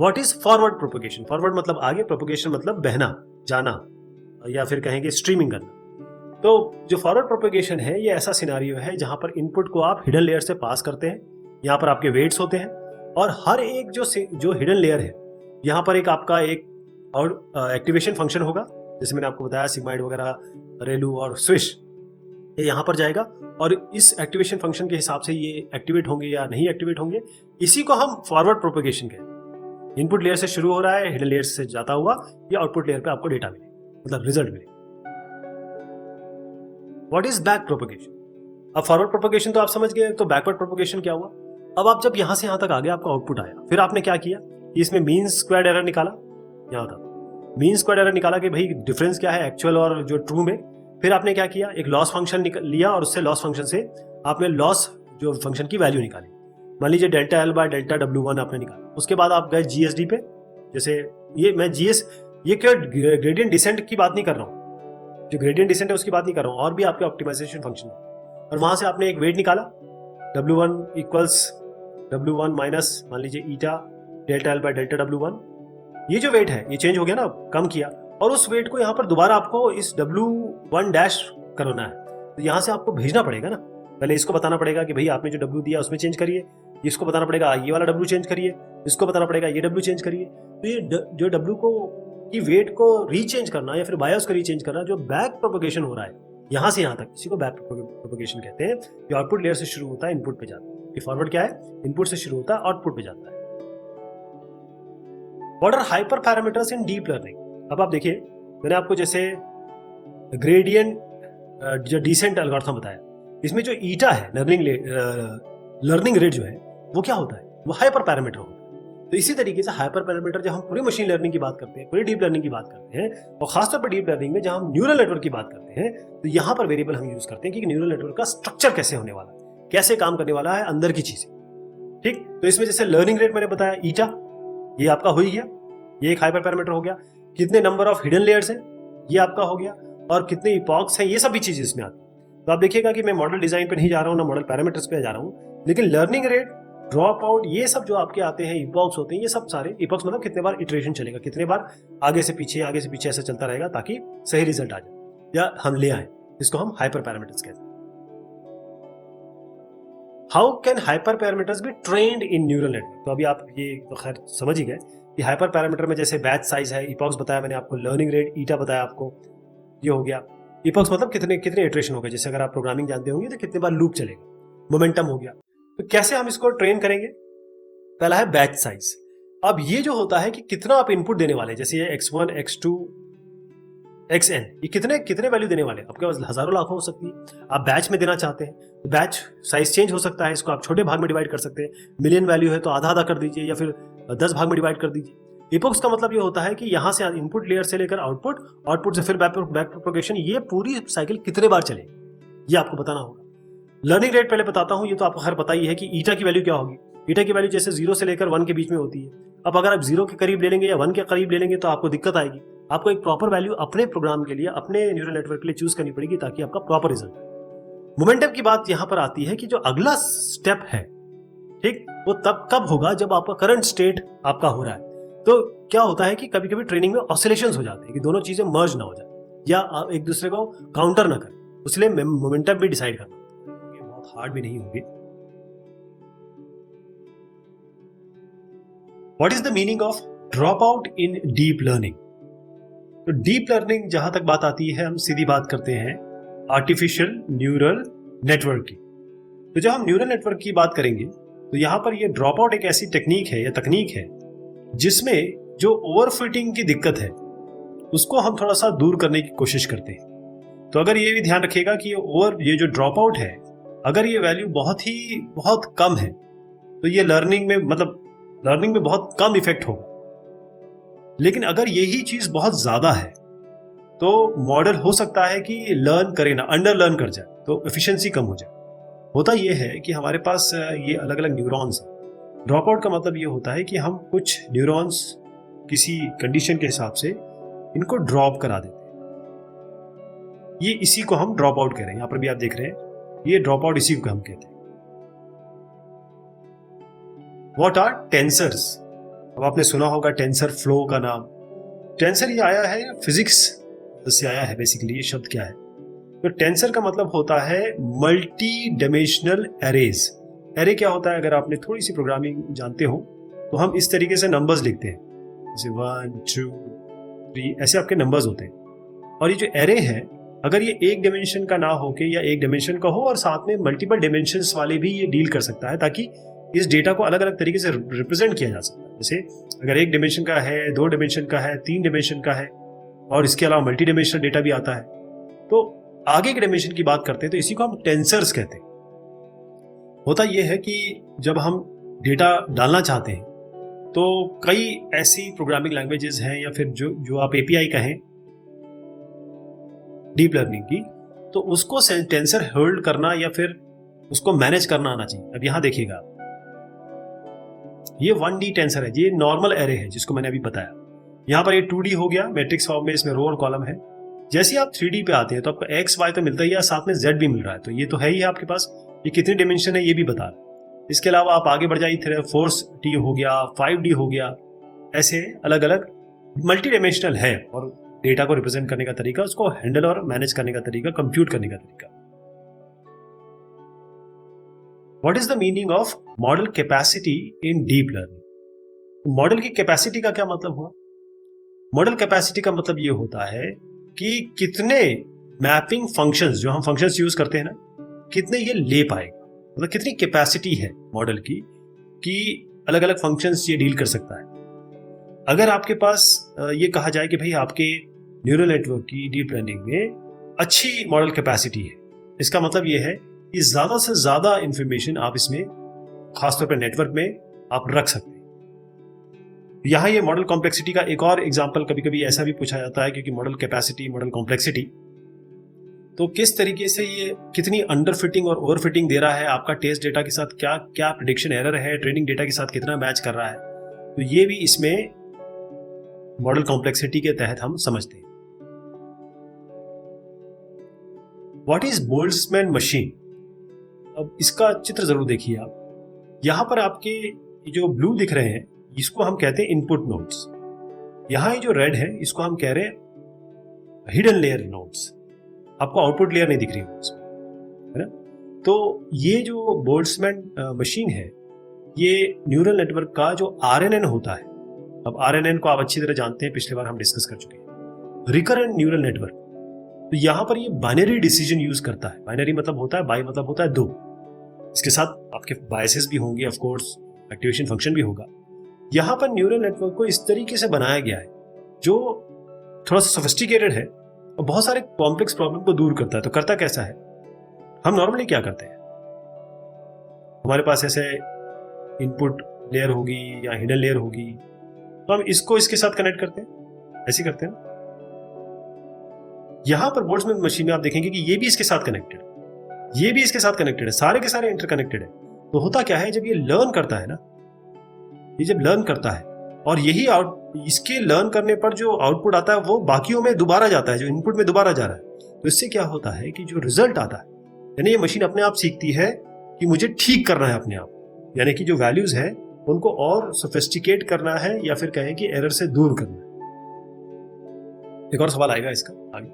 What is forward propagation? Forward मतलब आगे, प्रोपोगेशन मतलब बहना, जाना, या फिर कहेंगे स्ट्रीमिंग करना। तो जो फॉरवर्ड प्रोपोगेशन है, ये ऐसा सिनेरियो है जहां पर इनपुट को आप हिडन लेयर से पास करते हैं। यहाँ पर आपके वेट्स होते हैं और हर एक जो हिडन लेयर है, यहाँ पर एक आपका एक और एक्टिवेशन फंक्शन होगा, जैसे मैंने आपको बताया सिग्माइड वगैरह, रेलू और स्विश, ये यहाँ पर जाएगा और इस एक्टिवेशन फंक्शन के हिसाब से ये एक्टिवेट होंगे या नहीं एक्टिवेट होंगे। इसी को हम फॉरवर्ड प्रोपोगेशन कहते हैं। इनपुट लेयर से शुरू हो रहा है, हिडन लेयर से जाता हुआ या आउटपुट लेयर पे आपको डेटा मिले, मतलब रिजल्ट मिले। What is back propagation? अब फॉरवर्ड प्रोपोगेशन तो आप समझ गए, तो बैकवर्ड प्रोपोगेशन क्या हुआ? अब आप जब यहां से यहां तक आ गए, आपका आउटपुट आया, फिर आपने क्या किया, इसमें मीन स्क्वायर्ड एरर निकाला। यहां तक मीन स्क्वायर्ड एरर निकाला कि भाई डिफरेंस क्या है एक्चुअल और जो ट्रू में। फिर आपने क्या किया, एक लॉस फंक्शन लिया और उससे लॉस फंक्शन से आपने लॉस जो फंक्शन की वैल्यू निकाली। मान लीजिए delta L by delta W1 आपने निकाला। उसके बाद आप गए GSD पे, जैसे ये क्या ग्रेडियंट डिसेंट की बात नहीं कर रहा हूँ, जो ग्रेडियंट डिसेंट है उसकी बात नहीं कर रहा हूँ, और भी आपके ऑप्टिमाइजेशन फंक्शन है। और वहां से आपने एक वेट निकाला, W1 इक्वल्स W1 माइनस मान लीजिए eta delta L by delta W1। ये जो वेट है ये चेंज हो गया ना, कम किया, और उस वेट को यहाँ पर दोबारा आपको इस W1 डैश करना है। तो यहाँ से आपको भेजना पड़ेगा ना, पहले इसको बताना पड़ेगा कि भाई आपने जो W दिया उसमें चेंज करिए, इसको बताना पड़ेगा ये वाला W चेंज करिए, इसको बताना पड़ेगा ये W चेंज करिए। तो ये जो W को की वेट को रीचेंज करना या फिर बायोस को रीचेंज करना, जो बैक प्रोपोगेशन हो रहा है यहाँ से यहाँ तक, इसी को बैक प्रोपोगेशन कहते हैं। ये आउटपुट लेयर से शुरू होता है, इनपुट पे जाता है। ये फॉरवर्ड क्या है, इनपुट से शुरू होता है, आउटपुट पे जाता है। What are hyper parameters in deep learning? अब आप देखिए, मैंने आपको जैसे ग्रेडियंट जो डिसेंट एल्गोरिथम बताया, इसमें जो ईटा है लर्निंग रेट जो है वो क्या होता है, वो हाइपर पैरामीटर होता है। तो इसी तरीके से हाइपर पैरामीटर जब हम पूरी मशीन लर्निंग की बात करते हैं, पूरी डीप लर्निंग की बात करते हैं, और खासतौर पर डीप लर्निंग में जहां हम न्यूरल नेटवर्क की बात करते हैं, तो यहाँ पर वेरिएबल हम यूज करते हैं कि न्यूरल नेटवर्क का स्ट्रक्चर कैसे होने वाला है, कैसे काम करने वाला है, अंदर की चीजें। ठीक, तो इसमें जैसे लर्निंग रेट मैंने बताया ईटा, ये आपका हो ही गया, ये एक हाइपर पैरामीटर हो गया। कितने नंबर ऑफ हिडन लेयर्स हैं, ये आपका हो गया, और कितने इपॉक्स हैं, ये सब भी चीजें इसमें आती है। तो आप देखिएगा कि मैं मॉडल डिजाइन पे नहीं जा रहा हूँ, ना मॉडल पैरामीटर्स पे जा रहा हूँ, लेकिन लर्निंग रेट, ड्रॉप आउट, ये सब जो आपके आते हैं, इपॉक्स होते हैं, ये सब सारे इपॉक्स मतलब कितने बार इटरेशन चलेगा, कितने बार आगे से पीछे ऐसा चलता रहेगा ताकि सही रिजल्ट आ जाए या हम ले आए, इसको हम हाइपर पैरामीटर्स कहते हैं। How can hyper parameters be trained in neural network? तो अभी आप ये तो खैर समझ ही गए कि हाइपर पैरामीटर में जैसे बैच साइज है, इपॉक्स बताया मैंने आपको, लर्निंग रेट ईटा बताया आपको, ये हो गया। इपॉक्स मतलब कितने इटरेशन हो गए, जैसे अगर आप प्रोग्रामिंग जानते होंगे तो कितने बार लूप चलेगा, मोमेंटम हो गया। तो कैसे हम इसको ट्रेन करेंगे? पहला है बैच साइज। अब ये जो होता है कि कितना आप इनपुट देने वाले हैं, जैसे ये x1 x2 xn, ये कितने वैल्यू देने वाले हैं, आपके पास हजारों लाखों हो सकती है। आप बैच में देना चाहते हैं तो बैच साइज चेंज हो सकता है, इसको आप छोटे भाग में डिवाइड कर सकते हैं। मिलियन वैल्यू है तो आधा आधा कर दीजिए या फिर 10 भाग में डिवाइड कर दीजिए। इपॉक्स का मतलब ये होता है कि यहाँ से इनपुट लेयर से लेकर आउटपुट से फिर बैक प्रोपोगेशन, ये पूरी साइकिल कितने बार चलेगी ये आपको बताना होगा। लर्निंग रेट पहले बताता हूँ, ये तो आपको हर पता ही है कि ईटा की वैल्यू क्या होगी। ईटा की वैल्यू जैसे 0 से लेकर 1 के बीच में होती है। अब अगर आप 0 के करीब ले लेंगे या 1 के करीब ले लेंगे तो आपको दिक्कत आएगी। आपको एक प्रॉपर वैल्यू अपने प्रोग्राम के लिए, अपने न्यूरल नेटवर्क के लिए चूज करनी पड़ेगी ताकि आपका प्रॉपर रिजल्ट आए। मोमेंटम की बात यहां पर आती है कि जो अगला स्टेप है, ठीक, वो तब कब होगा जब आपका करंट स्टेट आपका हो रहा है। तो क्या होता है कि कभी कभी ट्रेनिंग में ऑसिलेशंस हो जाते हैं कि दोनों चीजें मर्ज ना हो जाए या एक दूसरे को काउंटर ना करें, इसलिए मोमेंटम भी डिसाइड करना होता है। बहुत हार्ड भी नहीं होगी। What is the meaning of drop out in deep learning? तो डीप लर्निंग जहां तक बात आती है, हम सीधी बात करते हैं आर्टिफिशियल न्यूरल नेटवर्क की। तो जब हम न्यूरल नेटवर्क की बात करेंगे तो यहां पर ये ड्रॉप आउट एक ऐसी टेक्निक है या तकनीक है जिसमें जो ओवरफिटिंग की दिक्कत है उसको हम थोड़ा सा दूर करने की कोशिश करते हैं। तो अगर ये भी ध्यान रखिएगा कि ये जो ड्रॉप आउट है, अगर ये वैल्यू बहुत कम है तो ये लर्निंग में बहुत कम इफेक्ट होगा। लेकिन अगर यही चीज बहुत ज्यादा है तो मॉडल हो सकता है कि लर्न करे ना, अंडर लर्न कर जाए, तो एफिशिएंसी कम हो जाए। होता यह है कि हमारे पास ये अलग अलग न्यूरॉन्स हैं। ड्रॉप आउट का मतलब ये होता है कि हम कुछ न्यूरॉन्स किसी कंडीशन के हिसाब से इनको ड्रॉप करा देते हैं। ये इसी को हम ड्रॉप आउट कह रहे हैं। यहां पर भी आप देख रहे हैं, ये ड्रॉप आउट इसी को हम कहते हैं। What are tensors? अब आपने सुना होगा टेंसर फ्लो का नाम। टेंसर ये आया है फिजिक्स से आया है बेसिकली। ये शब्द क्या है? तो टेंसर का मतलब होता है मल्टी डायमेंशनल एरेज। एरे क्या होता है? अगर आपने थोड़ी सी प्रोग्रामिंग जानते हो तो हम इस तरीके से नंबर्स लिखते हैं, जैसे 1 2 3, ऐसे आपके नंबर्स होते हैं। और ये जो एरे है, अगर ये एक डायमेंशन का ना हो के या एक डायमेंशन का हो और साथ में मल्टीपल डायमेंशंस वाले भी ये डील कर सकता है, ताकि इस डेटा को अलग अलग तरीके से रिप्रेजेंट किया जा सकता है। जैसे अगर एक डायमेंशन का है, 2 डायमेंशन का है, 3 डायमेंशन का है, और इसके अलावा मल्टी डायमेंशनल डेटा भी आता है। तो आगे के डायमेंशन की बात करते हैं तो इसी को हम टेंसर्स कहते हैं। होता यह है कि जब हम डेटा डालना चाहते हैं तो कई ऐसी प्रोग्रामिंग लैंग्वेजेस हैं या फिर जो आप एपीआई कहें डीप लर्निंग की, तो उसको टेंसर होल्ड करना या फिर उसको मैनेज करना आना चाहिए। अब यहां देखिएगा, ये 1D टेंसर है, ये नॉर्मल एरे है जिसको मैंने अभी बताया। यहां पर ये 2D हो गया, मैट्रिक्स फॉर्म में, इसमें रो और कॉलम है। जैसे ही आप 3D पे आते हैं तो आपको एक्स वाई तो मिलता ही है, साथ में जेड भी मिल रहा है। तो ये तो है ही आपके पास। ये कितनी डायमेंशन है ये भी बता रहा है। इसके अलावा आप आगे बढ़ जाइए, 4D हो गया, 5D हो गया, ऐसे अलग अलग मल्टी डायमेंशनल है। और डेटा को रिप्रेजेंट करने का तरीका, उसको हैंडल और मैनेज करने का तरीका, कंप्यूट करने का तरीका। What is the meaning of model capacity in deep learning? Model की कैपेसिटी का क्या मतलब हुआ? मॉडल कैपेसिटी का मतलब ये होता है कि कितने मैपिंग फंक्शंस, जो हम फंक्शंस यूज करते हैं ना, कितने ये ले पाएगा, मतलब कितनी कैपेसिटी है मॉडल की कि अलग अलग फंक्शंस ये डील कर सकता है। अगर आपके पास ये कहा जाए कि भाई आपके न्यूरल नेटवर्क की डीप लर्निंग में अच्छी मॉडल कैपेसिटी है, इसका मतलब ये है कि ज्यादा से ज्यादा इंफॉर्मेशन आप इसमें, खासतौर पर नेटवर्क में, आप रख सकते हैं। यहां ये मॉडल कॉम्प्लेक्सिटी का एक और एग्जांपल कभी कभी ऐसा भी पूछा जाता है, क्योंकि मॉडल कैपेसिटी, मॉडल कॉम्प्लेक्सिटी, तो किस तरीके से ये कितनी अंडर फिटिंग और ओवर फिटिंग दे रहा है, आपका टेस्ट डेटा के साथ क्या क्या प्रेडिक्शन एरर है, ट्रेनिंग डेटा के साथ कितना मैच कर रहा है, तो ये भी इसमें मॉडल कॉम्प्लेक्सिटी के तहत हम समझते हैं। What is Boltzmann machine? अब इसका चित्र जरूर देखिए आप। यहां पर आपके जो ब्लू दिख रहे हैं, इसको हम कहते हैं इनपुट नोड्स। यहां ये जो रेड है, इसको हम कह रहे हैं हिडन लेयर नोड्स। आपको आउटपुट लेयर नहीं दिख रही है ना? तो ये जो बोल्ट्जमैन मशीन है, ये न्यूरल नेटवर्क का जो आरएनएन होता है। अब आरएनएन को आप अच्छी तरह जानते हैं, पिछली बार हम डिस्कस कर चुके हैं। रिकरेंट न्यूरल नेटवर्क, तो यहां पर ये बाइनरी डिसीजन यूज करता है। बाइनरी मतलब होता है, बाई मतलब होता है 2। इसके साथ आपके बायसेस भी होंगे, ऑफ कोर्स एक्टिवेशन फंक्शन भी होगा। यहां पर न्यूरल नेटवर्क को इस तरीके से बनाया गया है जो थोड़ा सा सोफिस्टिकेटेड है और बहुत सारे कॉम्प्लेक्स प्रॉब्लम को दूर करता है। तो करता कैसा है? हम नॉर्मली क्या करते हैं, हमारे पास ऐसे इनपुट लेयर होगी या हिडन लेयर होगी, तो हम इसको इसके साथ कनेक्ट करते हैं, ऐसे करते हैं। यहां पर बोल्ट्जमैन मशीन में आप देखेंगे कि ये भी इसके साथ कनेक्टेड है, ये भी इसके साथ कनेक्टेड है, सारे के सारे इंटरकनेक्टेड है। तो होता क्या है, जब ये लर्न करता है ना, ये जब लर्न करता है और यही इसके लर्न करने पर जो आउटपुट आता है वो बाकियों में दोबारा जाता है, जो इनपुट में दोबारा जा रहा है। तो इससे क्या होता है कि जो रिजल्ट आता है, यानी ये मशीन अपने आप सीखती है कि मुझे ठीक करना है अपने आप, यानी कि जो वैल्यूज है उनको और सोफिस्टिकेट करना है या फिर कहें कि एरर से दूर करना है। एक और सवाल आएगा इसका आगे,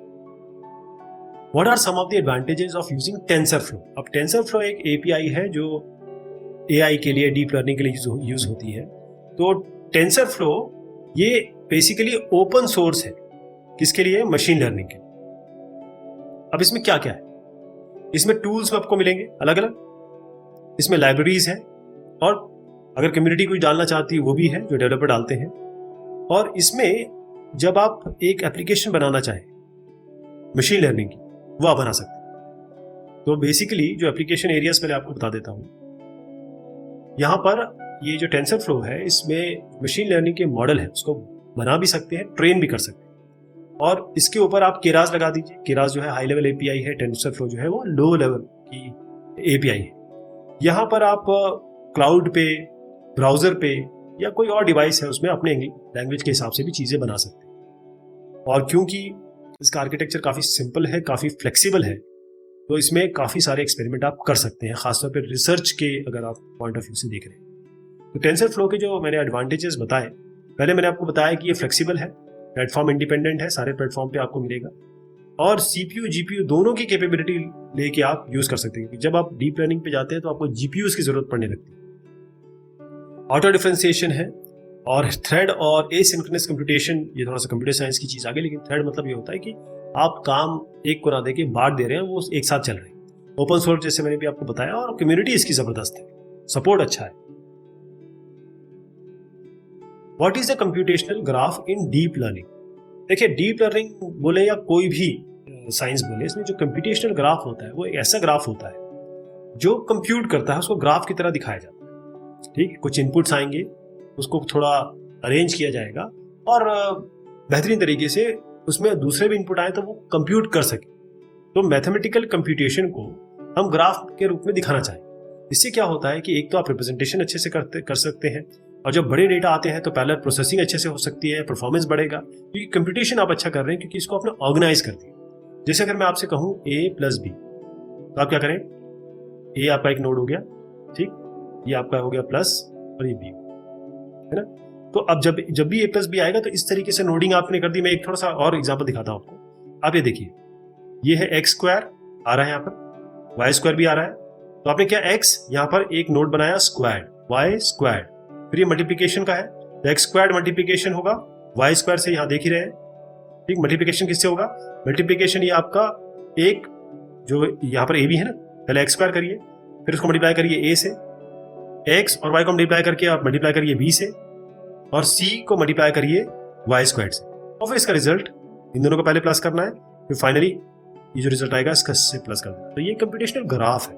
what are some of the advantages of using TensorFlow. अब टेंसरफ्लो एक एपीआई है जो एआई के लिए, डीप लर्निंग के लिए यूज होती है। तो टेंसरफ्लो ये बेसिकली ओपन सोर्स है, किसके लिए? मशीन लर्निंग के लिए। अब इसमें क्या क्या है? इसमें टूल्स आपको मिलेंगे अलग अलग, इसमें लाइब्रेरीज है, और अगर कम्युनिटी कुछ डालना चाहती है वो भी है जो डेवलपर डालते हैं। और इसमें जब आप एक एप्लीकेशन बनाना चाहें मशीन लर्निंग की, वो आप बना सकते हैं। तो बेसिकली जो एप्लीकेशन एरियाज पहले आपको बता देता हूं। यहां पर ये जो टेंसरफ्लो है, इसमें मशीन लर्निंग के मॉडल है, उसको बना भी सकते हैं, ट्रेन भी कर सकते हैं। और इसके ऊपर आप केरास लगा दीजिए। केरास जो है हाई लेवल एपीआई है, टेंसरफ्लो जो है वो लो लेवल की एपीआई है। यहां पर आप क्लाउड पे, ब्राउजर पे या कोई और डिवाइस है उसमें अपने लैंग्वेज के हिसाब से भी चीजें बना सकते हैं। और क्योंकि इसका आर्किटेक्चर काफी सिंपल है, काफी फ्लेक्सिबल है, तो इसमें काफी सारे एक्सपेरिमेंट आप कर सकते हैं, खासतौर पर रिसर्च के अगर आप पॉइंट ऑफ व्यू से देख रहे हैं। तो टेंसरफ्लो के जो मैंने एडवांटेजेस बताए, पहले मैंने आपको बताया कि ये फ्लेक्सिबल है, प्लेटफॉर्म इंडिपेंडेंट है, सारे प्लेटफॉर्म पे आपको मिलेगा, और सीपीयू जीपीयू दोनों की कैपेबिलिटी लेके आप यूज कर सकते हैं। जब आप डीप लर्निंग पे जाते हैं तो आपको जीपीयूज की जरूरत पड़ने लगती है। ऑटो डिफरेंशिएशन है, और थ्रेड और एसिंक्रोनस कंप्यूटेशन, ये थोड़ा सा कंप्यूटर साइंस की चीज आ गई, लेकिन थ्रेड मतलब ये होता है कि आप काम एक को ना दे के बांट दे रहे हैं, वो एक साथ चल रहे हैं। ओपन सोर्स जैसे मैंने भी आपको बताया, और कम्युनिटी इसकी जबरदस्त है, सपोर्ट अच्छा है। What is the computational graph in deep learning? देखिए, डीप लर्निंग बोले या कोई भी साइंस बोले, इसमें जो कंप्यूटेशनल ग्राफ होता है वो एक ऐसा ग्राफ होता है जो कंप्यूट करता है, उसको ग्राफ की तरह दिखाया जाता है। ठीक, कुछ इनपुट्स आएंगे, उसको थोड़ा अरेंज किया जाएगा, और बेहतरीन तरीके से उसमें दूसरे भी इनपुट आए तो वो कंप्यूट कर सके। तो मैथमेटिकल कंप्यूटेशन को हम ग्राफ के रूप में दिखाना चाहें। इससे क्या होता है कि एक तो आप रिप्रेजेंटेशन अच्छे से कर सकते हैं, और जब बड़े डेटा आते हैं तो पैरेलल प्रोसेसिंग अच्छे से हो सकती है, परफॉर्मेंस बढ़ेगा, क्योंकि कंप्यूटेशन आप अच्छा कर रहे हैं, क्योंकि इसको आपने ऑर्गेनाइज कर दिया। जैसे अगर मैं आपसे कहूं a प्लस बी, तो आप क्या करें? a आपका एक नोड हो गया, ठीक, ये आपका हो गया प्लस, और ये b, है ना। तो अब जब भी a प्लस बी आएगा तो इस तरीके से नोडिंग आपने कर दी। मैं एक थोड़ा सा और एग्जांपल दिखाता हूं आपको। आप ये देखिए, ये है एक्स स्क्वायर आ रहा है, यहाँ पर वाई स्क्वायर भी आ रहा है। तो आपने क्या, एक्स यहाँ पर एक नोड बनाया स्क्वायर, वाई स्क्वायर, फिर ये मल्टीप्लीकेशन का है, तो एक्स स्क्वायर मल्टीप्लीकेशन होगा वाई स्क्वायर से, यहाँ देख ही रहे हैं, ठीक। मल्टीप्लीकेशन किससे होगा? मल्टीप्लीकेशन ये आपका एक जो यहाँ पर ए भी है ना, पहले एक्स स्क्वायर करिए, फिर उसको मल्टीप्लाई करिए ए से, एक्स और वाई को मल्टीप्लाई करके आप मल्टीप्लाई करिए बी से, और सी को मल्टीप्लाई करिए वाई स्क्वायर से, और फिर इसका रिजल्ट इन दोनों को पहले प्लस करना है, फिर फाइनली ये जो रिजल्ट आएगा इसका से प्लस कर देना। तो ये कंप्यूटेशनल ग्राफ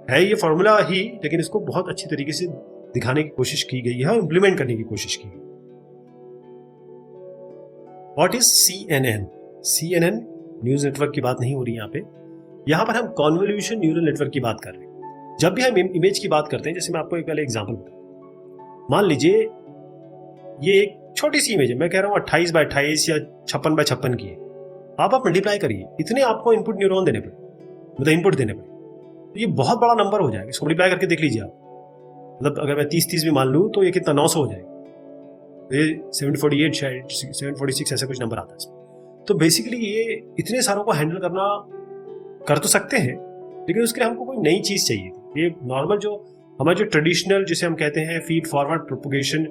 है ये फॉर्मूला ही, लेकिन इसको बहुत अच्छी तरीके से दिखाने की कोशिश की गई है, इंप्लीमेंट करने की कोशिश की गई। What is CNN? CNN news network की बात नहीं हो रही यहाँ पे, यहाँ पर हम कॉन्वोल्यूशन न्यूरल नेटवर्क की बात कर रहे हैं। जब भी हम इमेज की बात करते हैं, जैसे मैं आपको एक पहले एग्जांपल बताऊं, मान लीजिए ये एक छोटी सी इमेज है, मैं कह रहा हूँ 28 बाय 28 या 56 बाय 56 की है। आप मल्टीप्लाई करिए, इतने आपको इनपुट न्यूरॉन देने पड़े, मतलब इनपुट देने पड़े, तो ये बहुत बड़ा नंबर हो जाएगा। इसको मल्टीप्लाई करके देख लीजिए आप, मतलब अगर मैं 30 भी मान लूँ तो ये कितना 900 हो जाएगा, ये 748 शायद 746 ऐसा कुछ नंबर आता है इसमें। तो बेसिकली ये इतने सारों को हैंडल करना कर तो सकते हैं, लेकिन उसके लिए हमको कोई नई चीज चाहिए थी। ये नॉर्मल जो हमारा जो ट्रेडिशनल जिसे हम कहते हैं feed forward propagation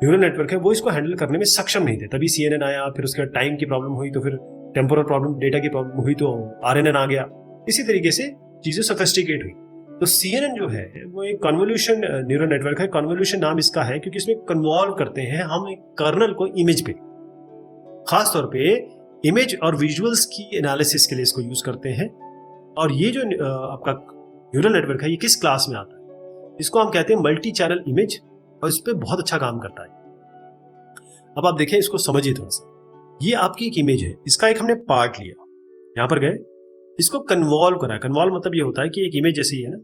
neural network है, वो इसको हैंडल करने में सक्षम नहीं थे। तभी CNN आया, फिर उसके बाद टाइम की प्रॉब्लम हुई, तो फिर टेम्पोरल प्रॉब्लम, डेटा की प्रॉब्लम हुई तो RNN आ गया। इसी तरीके से चीजें सोफिस्टिकेट हुई। तो CNN जो है वो एक कन्वोल्यूशन न्यूरल नेटवर्क है। कन्वोल्यूशन नाम इसका है क्योंकि इसमें कन्वॉल्व करते हैं हम एक कर्नल को इमेज पे, खास तौर पे इमेज और विजुअल्स की एनालिसिस के लिए इसको यूज करते हैं। और ये जो आपका न्यूरल नेटवर्क है ये किस क्लास में आता है? इसको हम कहते हैं मल्टी चैनल इमेज, और इस पर बहुत अच्छा काम करता है। अब आप देखें, इसको समझिए थोड़ा सा। ये आपकी एक इमेज है, इसका एक हमने पार्ट लिया, यहां पर गए, इसको कन्वॉल्व करा। कन्वॉल्व मतलब ये होता है कि एक इमेज जैसी है ना,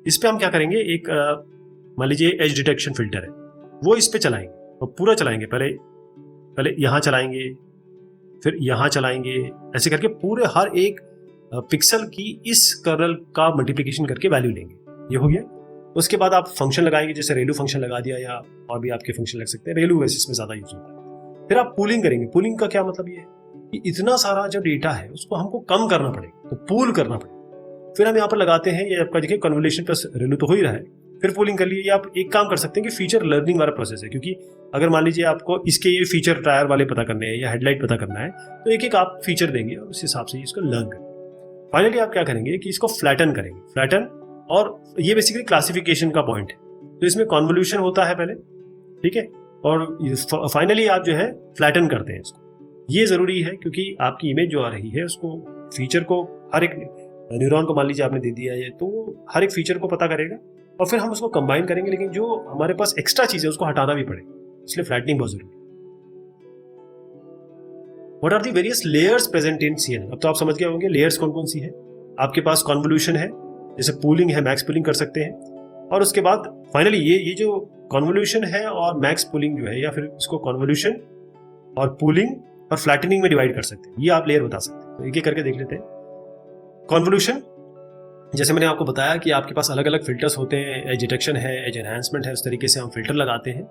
इस पे हम क्या करेंगे, एक मान लीजिए एज डिटेक्शन फिल्टर है, वो इस पे चलाएंगे और पूरा चलाएंगे, पहले यहाँ चलाएंगे, फिर यहाँ चलाएंगे, ऐसे करके पूरे हर एक पिक्सल की इस कर्नल का मल्टीप्लिकेशन करके वैल्यू लेंगे। ये हो गया। उसके बाद आप फंक्शन लगाएंगे, जैसे रेलू फंक्शन लगा दिया या और भी आपके फंक्शन लग सकते हैं, रेलू वैसे इसमें ज्यादा यूज होता है। फिर आप पूलिंग करेंगे। पूलिंग का क्या मतलब ये है कि इतना सारा जो डेटा है उसको हमको कम करना पड़ेगा, तो पूल करना पड़ेगा। फिर हम यहाँ पर लगाते हैं, ये आपका देखिए कन्वोल्यूशन प्लस रेलू तो हो ही रहा है, फिर पूलिंग कर लिए। आप एक काम कर सकते हैं कि फीचर लर्निंग वाला प्रोसेस है, क्योंकि अगर मान लीजिए आपको इसके ये फीचर टायर वाले पता करने हैं या हेडलाइट पता करना है, तो एक एक आप फीचर देंगे और उस हिसाब से इसको लर्न करेंगे। फाइनली आप क्या करेंगे कि इसको फ्लैटन करेंगे, फ्लैटन, और ये बेसिकली क्लासिफिकेशन का पॉइंट है। तो इसमें कॉन्वोल्यूशन होता है पहले, ठीक है, और फाइनली आप जो है फ्लैटन करते हैं इसको। ये जरूरी है क्योंकि आपकी इमेज जो आ रही है उसको, फीचर को, हर एक न्यूरॉन को मान लीजिए आपने दे दिया है, तो हर एक फीचर को पता करेगा और फिर हम उसको कंबाइन करेंगे, लेकिन जो हमारे पास एक्स्ट्रा चीज है उसको हटाना भी पड़ेगा, इसलिए फ्लैटनिंग बहुत जरूरी है। What are the various layers present in CNN? अब तो आप समझ गए होंगे लेयर्स कौन कौन सी है। आपके पास कॉन्वोल्यूशन है, जैसे पूलिंग है, मैक्स पूलिंग कर सकते हैं, और उसके बाद फाइनली ये जो कॉन्वोल्यूशन है और मैक्स पूलिंग जो है, या फिर इसको कॉन्वोल्यूशन और पूलिंग और फ्लैटनिंग में डिवाइड कर सकते हैं। ये आप लेयर बता सकते हैं। तो एक एक करके देख लेते हैं। कॉन्वोल्यूशन, जैसे मैंने आपको बताया कि आपके पास अलग अलग फिल्टर्स होते हैं, एज डिटेक्शन है, एज एनहांसमेंट है, उस तरीके से हम फिल्टर लगाते हैं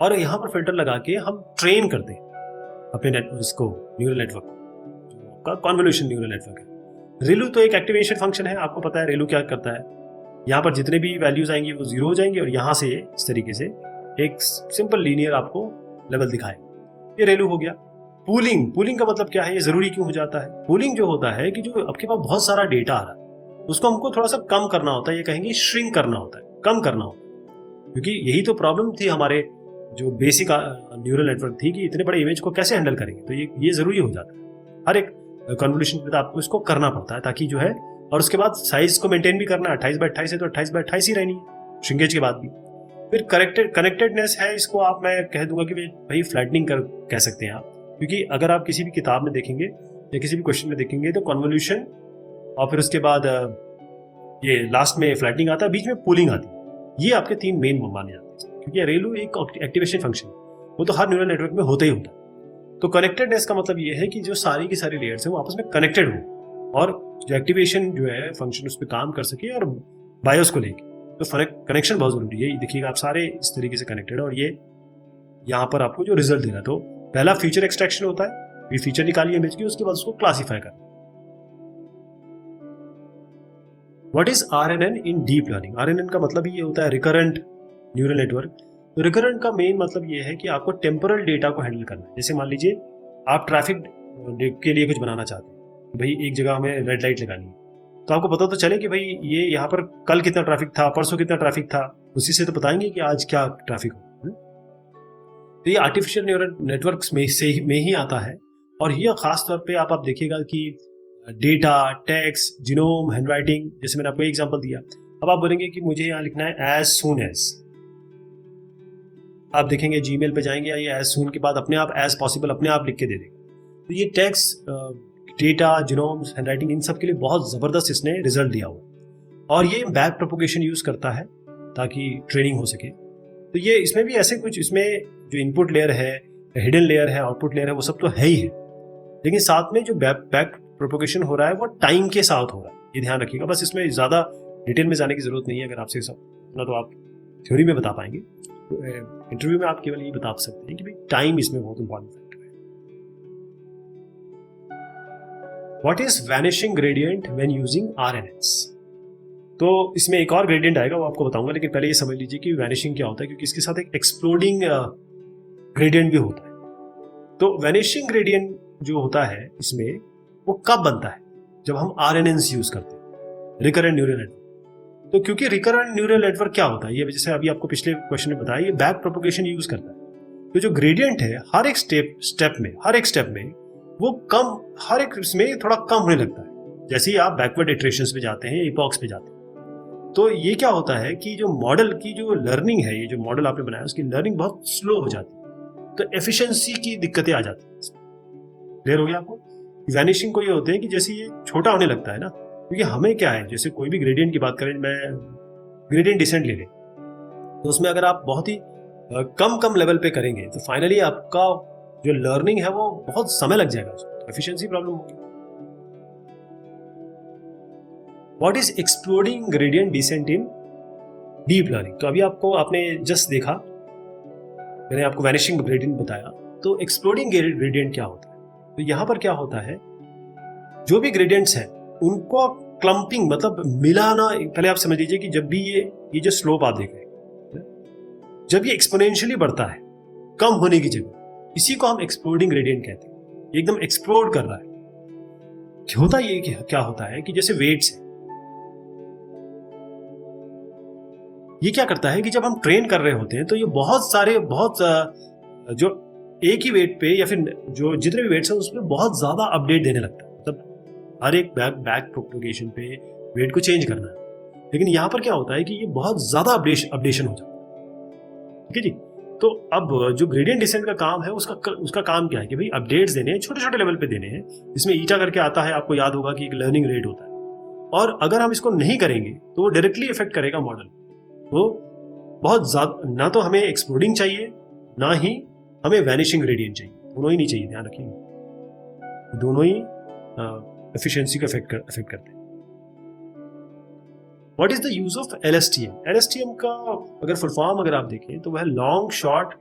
और यहाँ पर फिल्टर लगा के हम ट्रेन करते हैं अपने इसको, न्यूरल नेटवर्क का कॉन्वोल्यूशन न्यूरल नेटवर्क है। रेलू तो एक एक्टिवेशन फंक्शन है, आपको पता है रेलू क्या करता है। यहाँ पर जितने भी वैल्यूज आएंगी वो 0 हो जाएंगी और यहाँ से इस तरीके से एक सिंपल लीनियर आपको लेवल दिखाए। ये रेलू हो गया। पूलिंग का मतलब क्या है, ये जरूरी क्यों हो जाता है? पूलिंग जो होता है कि जो आपके पास बहुत सारा डेटा आ रहा है उसको हमको थोड़ा सा कम करना होता है, ये कहेंगे श्रिंक करना होता है, कम करना होता है, क्योंकि यही तो प्रॉब्लम थी हमारे जो बेसिक न्यूरल नेटवर्क थी कि इतने बड़े इमेज को कैसे हैंडल करेंगे। तो ये जरूरी हो जाता है, हर एक कन्वोल्यूशन पे आपको इसको करना पड़ता है ताकि जो है, और उसके बाद साइज को मेंटेन भी करना है। 28x28 है तो 28x28 ही रहनी है श्रिंकेज के बाद भी। फिर कनेक्टेडनेस है, इसको आप, मैं कह दूंगा कि भाई फ्लैटनिंग कह सकते हैं आप, क्योंकि अगर आप किसी भी किताब में देखेंगे या किसी भी क्वेश्चन में देखेंगे तो कन्वोल्यूशन और फिर उसके बाद ये लास्ट में फ्लैटनिंग आता है, बीच में पूलिंग आती है। ये आपके 3 मेन माने जाते हैं, क्योंकि रेलू एक एक्टिवेशन फंक्शन वो तो हर न्यूरल नेटवर्क में होता ही होता है। तो कनेक्टेडनेस का मतलब ये है कि जो सारी की सारी लेयर्स है वो आपस में कनेक्टेड हो और जो एक्टिवेशन जो है फंक्शन उस पर काम कर सके और बायोस को लेके, तो कनेक्शन बहुत जरूरी है। देखिएगा आप सारे इस तरीके से कनेक्टेड है और ये यहाँ पर आपको जो रिजल्ट दे रहा है, तो पहला फीचर एक्सट्रैक्शन होता है, ये फीचर निकालिए इमेज की, उसके बाद उसको क्लासीफाई करना। What is RNN in deep learning? RNN का मतलब ये होता है रिकरेंट न्यूरल नेटवर्क। तो रिकरेंट का मेन मतलब ये है कि आपको टेम्पोरल डेटा को हैंडल करना है। जैसे मान लीजिए आप ट्रैफिक के लिए कुछ बनाना चाहते हैं, भाई एक जगह हमें रेड लाइट लगानी है, तो आपको पता तो चले कि भाई ये यहाँ पर कल कितना ट्रैफिक था, परसों कितना ट्रैफिक था, उसी से तो बताएंगे कि आज क्या ट्रैफिक हो। तो ये आर्टिफिशियल न्यूरल नेटवर्क्स में ही आता है। और ये खास तौर पे आप देखिएगा कि डेटा, टेक्स्ट, जीनोम, हैंडराइटिंग, जैसे मैंने आपको एग्जांपल दिया। अब आप बोलेंगे कि मुझे यहाँ लिखना है एज सून एज, आप देखेंगे जीमेल पे जाएंगे, ये एज सून के बाद अपने आप एज पॉसिबल अपने आप लिख के दे देगा। तो ये टेक्स्ट, डेटा, जीनोम्स, हैंडराइटिंग, इन सब के लिए बहुत जबरदस्त इसने रिजल्ट दिया हुआ। और ये बैक प्रोपोगेशन यूज करता है ताकि ट्रेनिंग हो सके। तो ये इसमें भी ऐसे कुछ, इसमें जो इनपुट लेयर है, हिडन लेयर है, आउटपुट लेयर है, वो सब तो है ही है, लेकिन साथ में जो बैक प्रोपोगेशन हो रहा है वो टाइम के साथ हो रहा है, ये ध्यान रखिएगा। बस इसमें ज्यादा डिटेल में जाने की जरूरत नहीं है। अगर आपसे सब ना तो आप थ्योरी में बता पाएंगे, तो इंटरव्यू में आप केवल ये बता सकते हैं कि भाई टाइम इसमें बहुत इंपॉर्टेंट फैक्टर है। What is vanishing gradient when using RNNs? तो इसमें एक और ग्रेडियंट आएगा, वो आपको बताऊंगा, लेकिन पहले ये समझ लीजिए कि वैनिशिंग क्या होता है, क्योंकि इसके साथ एक एक्सप्लोडिंग ग्रेडियंट भी होता है। तो वैनिशिंग ग्रेडियंट जो होता है इसमें, वो कब बनता है? जब हम RNNs यूज करते हैं, रिकरेंट न्यूरल नेटवर्क। तो क्योंकि रिकरेंट न्यूरल नेटवर्क क्या होता है, ये जैसे अभी आपको पिछले क्वेश्चन में बताया, ये बैक प्रोपोगेशन यूज करता है। तो जो ग्रेडियंट है हर एक स्टेप में वो कम, हर एक इसमें थोड़ा कम होने लगता है। जैसे ही आप बैकवर्ड इटरेशंस पे जाते हैं, इपॉक्स पे जाते हैं, तो ये क्या होता है कि जो मॉडल की जो लर्निंग है, ये जो मॉडल आपने बनाया उसकी लर्निंग बहुत स्लो हो जाती है, तो एफिशिएंसी की दिक्कतें आ जाती हैं। क्लियर हो गया आपको? वैनिशिंग को ये होते हैं कि जैसे ये छोटा होने लगता है ना, क्योंकि हमें क्या है, जैसे कोई भी ग्रेडियंट की बात करें, मैं ग्रेडियंट डिसेंट ले लें, तो उसमें अगर आप बहुत ही कम लेवल पे करेंगे तो फाइनली आपका जो लर्निंग है वो बहुत समय लग जाएगा, तो एफिशिएंसी प्रॉब्लम होगी। What is exploding gradient descent in deep learning? तो अभी आपने जस्ट देखा, मैंने आपको वैनिशिंग ग्रेडियंट बताया, तो एक्सप्लोडिंग ग्रेडियंट क्या होता है? तो यहां पर क्या होता है, जो भी ग्रेडियंट्स हैं उनको क्लम्पिंग मतलब मिलाना। पहले आप समझ लीजिए कि जब भी ये जो स्लोप आप देख रहे हैं, जब ये एक्सपोनेंशियली बढ़ता है कम होने की जगह, इसी को हम एक्सप्लोडिंग ग्रेडियंट कहते हैं। एकदम एक्सप्लोड कर रहा है। होता ये क्या होता है कि जैसे वेट्स है, ये क्या करता है कि जब हम ट्रेन कर रहे होते हैं तो ये बहुत जो एक ही वेट पे या फिर जो जितने भी वेट्स हैं उसमें बहुत ज्यादा अपडेट देने लगता है। मतलब हर एक बैक प्रोपगेशन पे वेट को चेंज करना है। लेकिन यहां पर क्या होता है कि ये बहुत ज्यादा अपडेशन हो जाता है। ठीक है जी। तो अब जो ग्रेडियंट डिसेंट का काम है उसका काम क्या है कि भाई अपडेट्स देने हैं, छोटे छोटे लेवल पे देने हैं। इसमें ईटा करके आता है, आपको याद होगा कि एक लर्निंग रेट होता है, और अगर हम इसको नहीं करेंगे तो वो डायरेक्टली इफेक्ट करेगा मॉडल। तो बहुत ज्यादा ना तो हमें एक्सप्लोडिंग चाहिए, ना ही हमें वैनिशिंग ग्रेडियंट चाहिए। दोनों ही नहीं चाहिए, ध्यान रखिए। दोनों ही एफिशिएंसी को इफेक्ट करते हैं। What is the use of LSTM? LSTM का अगर फुल फॉर्म अगर आप देखें तो वह लॉन्ग शॉर्ट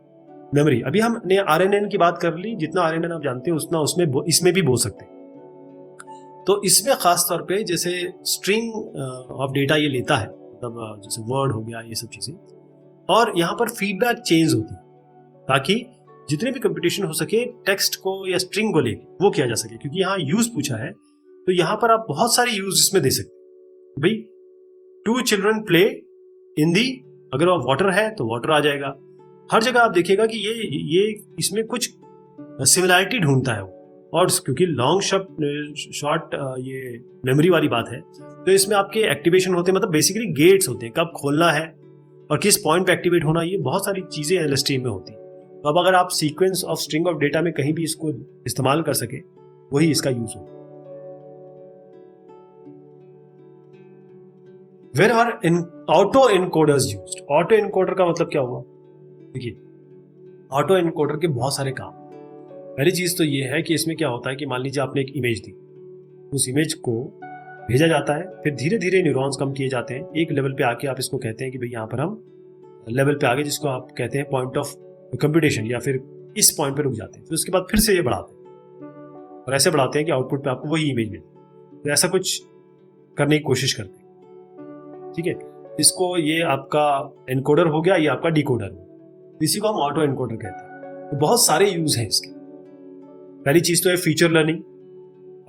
मेमोरी। अभी हमने RNN की बात कर ली, जितना RNN आप जानते हैं उतना इसमें भी बोल सकते हैं। तो इसमें खास तौर पे जैसे स्ट्रिंग ऑफ डेटा ये लेता है, मतलब जैसे वर्ड हो गया, ये सब चीजें, और यहाँ पर फीडबैक चेंज होती है ताकि जितने भी कंपटीशन हो सके टेक्स्ट को या स्ट्रिंग को लेके वो किया जा सके। क्योंकि यहाँ यूज पूछा है तो यहाँ पर आप बहुत सारे यूज इसमें दे सकते हैं। भाई 2 चिल्ड्रन प्ले इन दी, अगर वो वाटर है तो वाटर आ जाएगा। हर जगह आप देखिएगा कि ये इसमें कुछ सिमिलैरिटी ढूंढता है वो। और क्योंकि लॉन्ग शॉर्ट ये मेमोरी वाली बात है, तो इसमें आपके एक्टिवेशन होते हैं, मतलब बेसिकली गेट्स होते हैं, कब खोलना है और किस पॉइंट पे एक्टिवेट होना, ये बहुत सारी चीजें LSTM में होती है। तो अब अगर आप sequence of string of data में कहीं भी इसको इस्तेमाल कर सके, वही इसका यूज हो। Where are auto encoders used? Auto encoder का मतलब क्या हुआ? देखिए, ऑटो एनकोडर के बहुत सारे काम। पहली चीज तो ये है कि इसमें क्या होता है कि मान लीजिए आपने एक इमेज दी, उस इमेज को भेजा जाता है, फिर धीरे धीरे न्यूरॉन्स कम किए जाते हैं। एक लेवल पे आके आप इसको कहते हैं कि भाई यहाँ पर हम लेवल पे आगे, जिसको आप कहते हैं पॉइंट ऑफ कंप्यूटेशन, या फिर इस पॉइंट पे रुक जाते हैं। फिर उसके बाद फिर से ये बढ़ाते हैं और ऐसे बढ़ाते हैं कि आउटपुट पे आपको वही इमेज मिले। तो ऐसा कुछ करने की कोशिश करते हैं। ठीक है, इसको ये आपका एनकोडर हो गया, ये आपका डिकोडर हो, इसी को हम ऑटो एनकोडर कहते हैं। तो बहुत सारे यूज हैं इसके। पहली चीज तो है फीचर लर्निंग।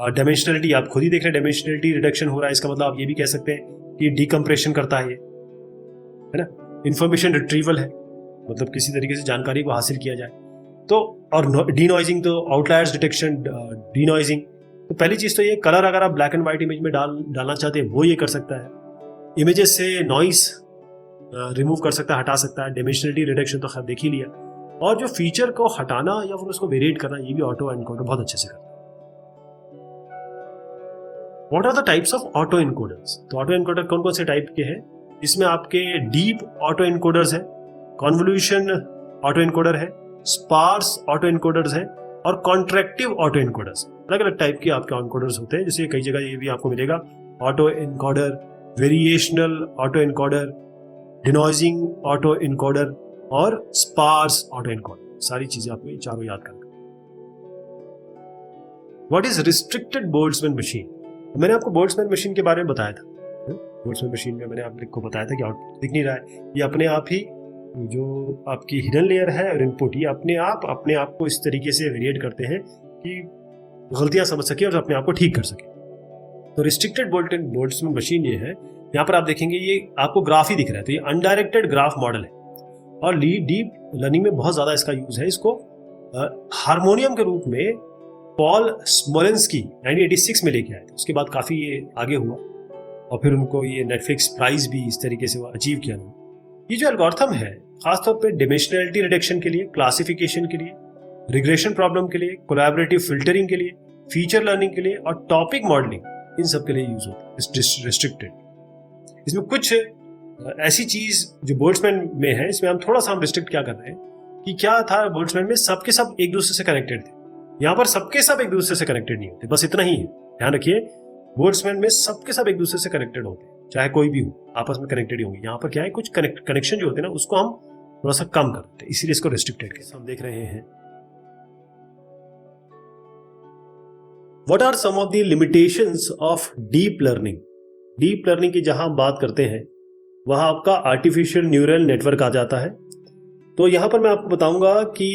डायमेंशनलिटी आप खुद ही देख रहे हैं, डायमेंशनलिटी रिडक्शन हो रहा है। इसका मतलब आप ये भी कह सकते हैं कि डिकम्प्रेशन करता है ये, है ना। इंफॉर्मेशन रिट्रीवल है, मतलब किसी तरीके से जानकारी को हासिल किया जाए। तो और डीनॉइजिंग, तो आउटलायर्स डिटेक्शन, डीनॉइजिंग। तो पहली चीज तो ये कलर अगर आप ब्लैक एंड व्हाइट इमेज में डालना चाहते हैं वो ये कर सकता है। इमेजेस से नॉइस रिमूव कर सकता है, हटा सकता है। डायमेंशनलिटी रिडक्शन तो खैर देख ही लिया। और जो फीचर को हटाना या फिर उसको वेरिएट करना, ये भी ऑटो एनकोडर बहुत अच्छे से करता है। What are the types of auto encoders? तो ऑटो एनकोडर कौन कौन से टाइप के हैं? इसमें आपके डीप ऑटो एनकोडर्स है, कॉन्वोल्यूशन ऑटो एनकोडर है, स्पार्स ऑटो एनकोडर्स है, और कॉन्ट्रैक्टिव ऑटो एनकोडर्स। अलग अलग टाइप के आपके एनकोडर्स होते हैं। जैसे कई जगह ये भी आपको मिलेगा, auto encoder, variational auto encoder, denoising auto encoder और स्पार्स ऑटो एनकोडर। सारी चीजें आपको ये चारों याद करना। What is restricted Boltzmann machine? मैंने आपको बोल्ट्जमैन मशीन के बारे में बताया था। बोल्ट्जमैन मशीन में मैंने आपको बताया था कि आउटपुट दिख नहीं रहा है, ये अपने आप ही जो आपकी हिडन लेयर है और इनपुट, ये अपने आप को इस तरीके से वेरिएट करते हैं कि गलतियां समझ सके और अपने आप को ठीक कर सके। तो रिस्ट्रिक्टेड बोल्ट्जमैन मशीन ये है। यहाँ पर आप देखेंगे ये आपको ग्राफ ही दिख रहा है, तो ये अनडायरेक्टेड ग्राफ मॉडल है और डीप लर्निंग में बहुत ज्यादा इसका यूज है। इसको हार्मोनियम के रूप में पॉल स्मोलेंस्की 1986 में लेके आए थे। उसके बाद काफी ये आगे हुआ और फिर उनको ये नेटफ्लिक्स प्राइज भी इस तरीके से अचीव किया। ये जो एल्गोरिथम है खासतौर पे डायमेंशनलिटी रिडक्शन के लिए, क्लासिफिकेशन के लिए, रिग्रेशन प्रॉब्लम के लिए, कोलैबोरेटिव फिल्टरिंग के लिए, फीचर लर्निंग के लिए और टॉपिक मॉडलिंग, इन सब के लिए यूज होता है रिस्ट्रिक्टेड। इसमें कुछ ऐसी चीज जो बोल्ट्जमैन में है, इसमें हम थोड़ा सा रिस्ट्रिक्ट क्या कर रहे हैं कि क्या था बोल्ट्जमैन में सबके सब एक दूसरे से कनेक्टेड थे। यहाँ पर सबके सब एक दूसरे से कनेक्टेड नहीं होते, बस इतना ही है, ध्यान रखिए। बोल्ट्जमैन में सबके सब एक दूसरे से कनेक्टेड होते हैं, चाहे कोई भी हो आपस में कनेक्टेड ही होंगे। यहाँ पर क्या है, कुछ कनेक्शन जो होते हैं ना उसको हम थोड़ा सा कम कर देते हैं, इसीलिए इसको रिस्ट्रिक्टेड केस हम देख रहे हैं। What are some of the limitations of deep learning. Deep learning की जहां बात करते हैं वहां आपका आर्टिफिशियल न्यूरल नेटवर्क आ जाता है। तो यहां पर मैं आपको बताऊंगा कि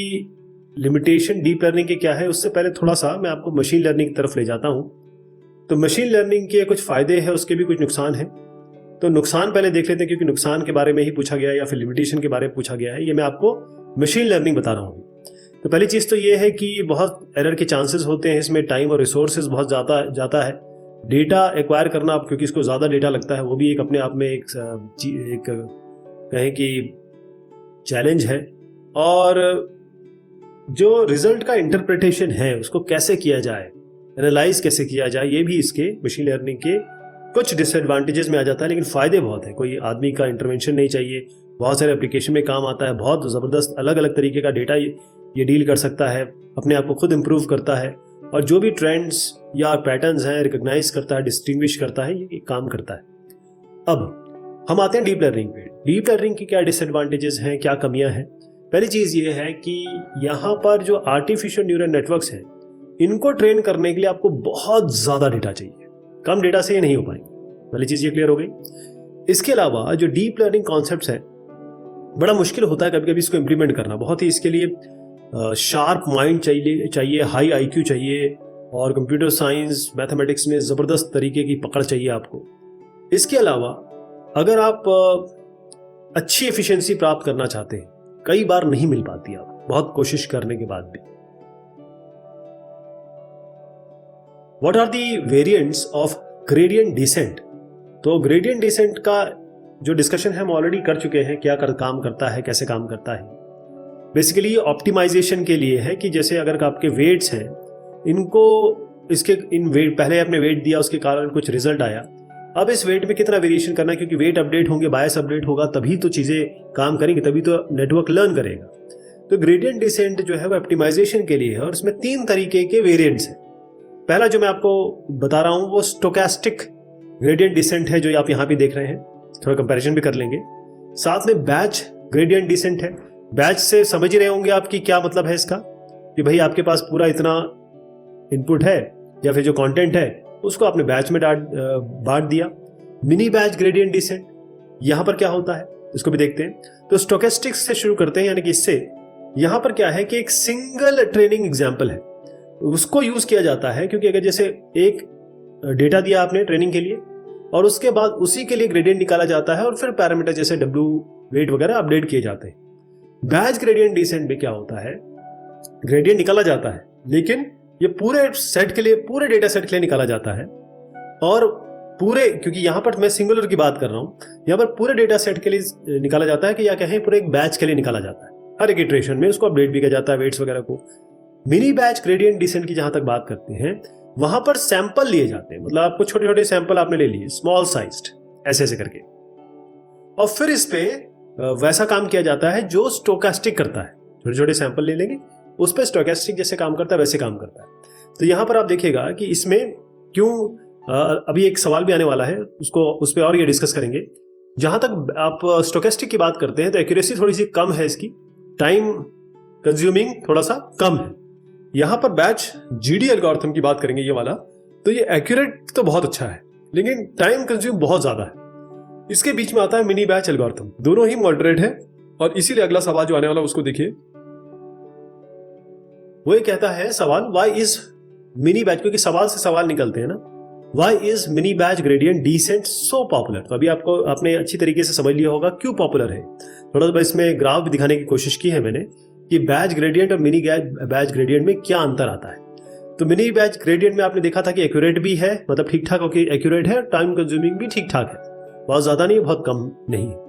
लिमिटेशन डीप लर्निंग के क्या है। उससे पहले थोड़ा सा मैं आपको मशीन लर्निंग की तरफ ले जाता हूं। तो मशीन लर्निंग के कुछ फायदे हैं, उसके भी कुछ नुकसान हैं। तो नुकसान पहले देख लेते हैं, क्योंकि नुकसान के बारे में ही पूछा गया है या फिर लिमिटेशन के बारे में पूछा गया है। ये मैं आपको मशीन लर्निंग बता रहा हूँ। तो पहली चीज़ तो ये है कि बहुत एरर के चांसेस होते हैं, इसमें टाइम और रिसोर्सेज बहुत ज़्यादा जाता है। डेटा एक्वायर करना, क्योंकि इसको ज़्यादा डेटा लगता है, वो भी एक अपने आप में एक कहें कि चैलेंज है। और जो रिजल्ट का इंटरप्रिटेशन है उसको कैसे किया जाए, एनालाइज कैसे किया जाए, ये भी इसके मशीन लर्निंग के कुछ डिसएडवांटेजेस में आ जाता है। लेकिन फ़ायदे बहुत हैं, कोई आदमी का इंटरवेंशन नहीं चाहिए, बहुत सारे एप्लीकेशन में काम आता है, बहुत ज़बरदस्त अलग अलग तरीके का डेटा ये डील कर सकता है, अपने आप को खुद इम्प्रूव करता है, और जो भी ट्रेंड्स या पैटर्न्स हैं रिकॉग्नाइज करता है, डिस्टिंग्विश करता है, ये काम करता है। अब हम आते हैं डीप लर्निंग पे। डीप लर्निंग की क्या डिसएडवांटेजेस हैं, क्या कमियां हैं। पहली चीज़ ये है कि यहाँ पर जो आर्टिफिशियल न्यूरल नेटवर्क्स हैं, इनको ट्रेन करने के लिए आपको बहुत ज़्यादा डेटा चाहिए, कम डेटा से ये नहीं हो पाएंगे। पहली चीज़ ये क्लियर हो गई। इसके अलावा जो डीप लर्निंग कॉन्सेप्ट्स हैं, बड़ा मुश्किल होता है कभी कभी इसको इम्प्लीमेंट करना। बहुत ही इसके लिए शार्प माइंड चाहिए, हाई आईक्यू चाहिए, और कंप्यूटर साइंस मैथमेटिक्स में ज़बरदस्त तरीके की पकड़ चाहिए आपको। इसके अलावा अगर आप अच्छी एफिशिएंसी प्राप्त करना चाहते हैं, कई बार नहीं मिल पाती आप बहुत कोशिश करने के बाद भी। What are the variants of gradient descent. तो ग्रेडियंट डिसेंट का जो डिस्कशन है हम ऑलरेडी कर चुके हैं, क्या काम करता है, कैसे काम करता है। बेसिकली ऑप्टिमाइजेशन के लिए है कि जैसे अगर आपके वेट्स हैं, इनको इन वेट पहले आपने वेट दिया, उसके कारण कुछ रिजल्ट आया, अब इस वेट में कितना वेरिएशन करना है, क्योंकि वेट अपडेट होंगे, बायस अपडेट होगा, तभी तो चीज़ें काम करेंगी, तभी तो नेटवर्क लर्न करेगा। तो ग्रेडियंट डिसेंट जो है वो ऑप्टिमाइजेशन के लिए है, और इसमें 3 तरीके के वेरिएंट्स हैं। पहला जो मैं आपको बता रहा हूँ वो स्टोकेस्टिक ग्रेडियंट डिसेंट है, जो आप यहाँ पे देख रहे हैं। थोड़ा कंपैरिजन भी कर लेंगे। साथ में बैच ग्रेडियंट डिसेंट है। बैच से समझ ही रहे होंगे आपकी क्या मतलब है इसका, कि भाई आपके पास पूरा इतना इनपुट है या फिर जो कंटेंट है उसको आपने बैच में बांट दिया। मिनी बैच ग्रेडियंट डिसेंट, यहाँ पर क्या होता है इसको भी देखते हैं। तो स्टोकेस्टिक्स से शुरू करते हैं, यानी कि इससे यहाँ पर क्या है कि एक सिंगल ट्रेनिंग एग्जाम्पल है, उसको यूज किया जाता है। क्योंकि अगर जैसे एक डेटा दिया आपने ट्रेनिंग के लिए, और उसके बाद उसी के लिए ग्रेडियंट निकाला जाता है, और फिर पैरामीटर जैसे W वेट वगैरह अपडेट किए जाते हैं। बैच ग्रेडियंट डिसेंट में क्या होता है, ग्रेडियंट निकाला जाता है, लेकिन ये पूरे सेट के लिए, पूरे डेटा सेट के लिए निकाला जाता है, और पूरे, क्योंकि यहाँ पर मैं सिंगुलर की बात कर रहा हूँ, यहाँ पर पूरे डेटा सेट के लिए निकाला जाता है, कि या कहें पूरे एक बैच के लिए निकाला जाता है। हर एक इटरेशन में उसको अपडेट भी किया जाता है, वेट्स वगैरह को। मिनी बैच ग्रेडियंट डिसेंट की जहां तक बात करते हैं, वहां पर सैंपल लिए जाते हैं, मतलब आपको छोटे छोटे सैंपल आपने ले लिए, स्मॉल साइज्ड, ऐसे करके, और फिर इस पे वैसा काम किया जाता है जो स्टोकेस्टिक करता है। छोटे छोटे सैंपल ले लेंगे, उस पर स्टोकेस्टिक जैसे काम करता है वैसे काम करता है। तो यहां पर आप देखिएगा कि इसमें क्यों, अभी एक सवाल भी आने वाला है, उस पर और ये डिस्कस करेंगे। जहां तक आप स्टोकेस्टिक की बात करते हैं तो एक्यूरेसी थोड़ी सी कम है इसकी, टाइम कंज्यूमिंग थोड़ा सा कम है। यहां पर बैच GD एल्गोरिथम की बात करेंगे, ये वाला, तो ये एक्यूरेट तो बहुत अच्छा है, लेकिन टाइम कंज्यूम बहुत ज्यादा है। इसके बीच में आता है मिनी बैच एल्गोरिथम, दोनों ही मॉडरेट है, और इसीलिए अगला सवाल जो आने वाला उसको देखिए। वो ये कहता है सवाल, व्हाई इज मिनी बैच, क्योंकि सवाल से सवाल निकलते हैं ना, why is mini batch gradient descent so popular. तो अभी आपने अच्छी तरीके से समझ लिया होगा क्यों पॉपुलर है। थोड़ा सा इसमें ग्राफ भी दिखाने की कोशिश की है मैंने, कि बैच ग्रेडियंट और मिनी बैच ग्रेडियंट में क्या अंतर आता है। तो मिनी बैच ग्रेडियंट में आपने देखा था कि एक्यूरेट भी है, मतलब ठीक ठाक होकर एक्यूरेट है, टाइम कंज्यूमिंग भी ठीक ठाक है, बहुत ज्यादा नहीं, बहुत कम नहीं है।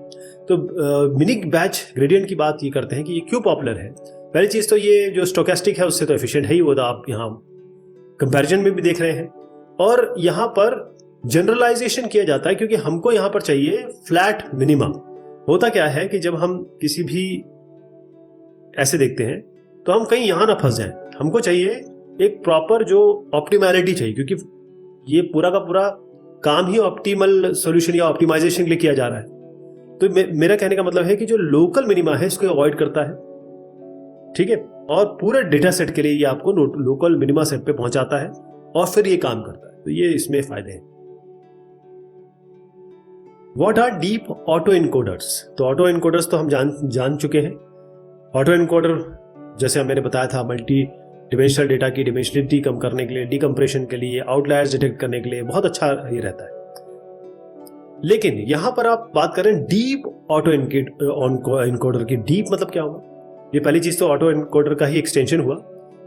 तो मिनी बैच ग्रेडियंट की बात ये करते हैं कि ये क्यों पॉपुलर है। पहली चीज तो ये जो स्टोकेस्टिक है उससे तो एफिशिएंट है ही, वो तो आप यहाँ कंपैरिजन में भी देख रहे हैं। और यहाँ पर जनरलाइजेशन किया जाता है क्योंकि हमको यहां पर चाहिए फ्लैट मिनिमम। होता क्या है कि जब हम किसी भी ऐसे देखते हैं तो हम कहीं यहां ना फंस जाएं, हमको चाहिए एक प्रॉपर जो ऑप्टिमैलिटी चाहिए, क्योंकि ये पूरा का पूरा काम ही ऑप्टिमल सॉल्यूशन या ऑप्टिमाइजेशन के लिए किया जा रहा है। तो मेरा कहने का मतलब है कि जो लोकल मिनिमा है इसको अवॉइड करता है, ठीक है, और पूरे डेटा सेट के लिए ये आपको लोकल मिनिमा सेट पे पहुंचाता है और फिर ये काम करता है। तो ये इसमें फायदे हैं। What are deep auto encoders? तो ऑटो इनकोडर्स तो हम जान चुके हैं। ऑटो इनकोडर जैसे मैंने बताया था, मल्टी डिमेंशनल डेटा की डिमेंशनलिटी कम करने के लिए, डीकम्प्रेशन के लिए, आउटलायर्स डिटेक्ट करने के लिए बहुत अच्छा ये रहता है। लेकिन यहां पर आप बात करें डीप ऑटो इनकोडर की। डीप मतलब क्या हुआ? ये पहली चीज तो ऑटो इनकोडर का ही एक्सटेंशन हुआ।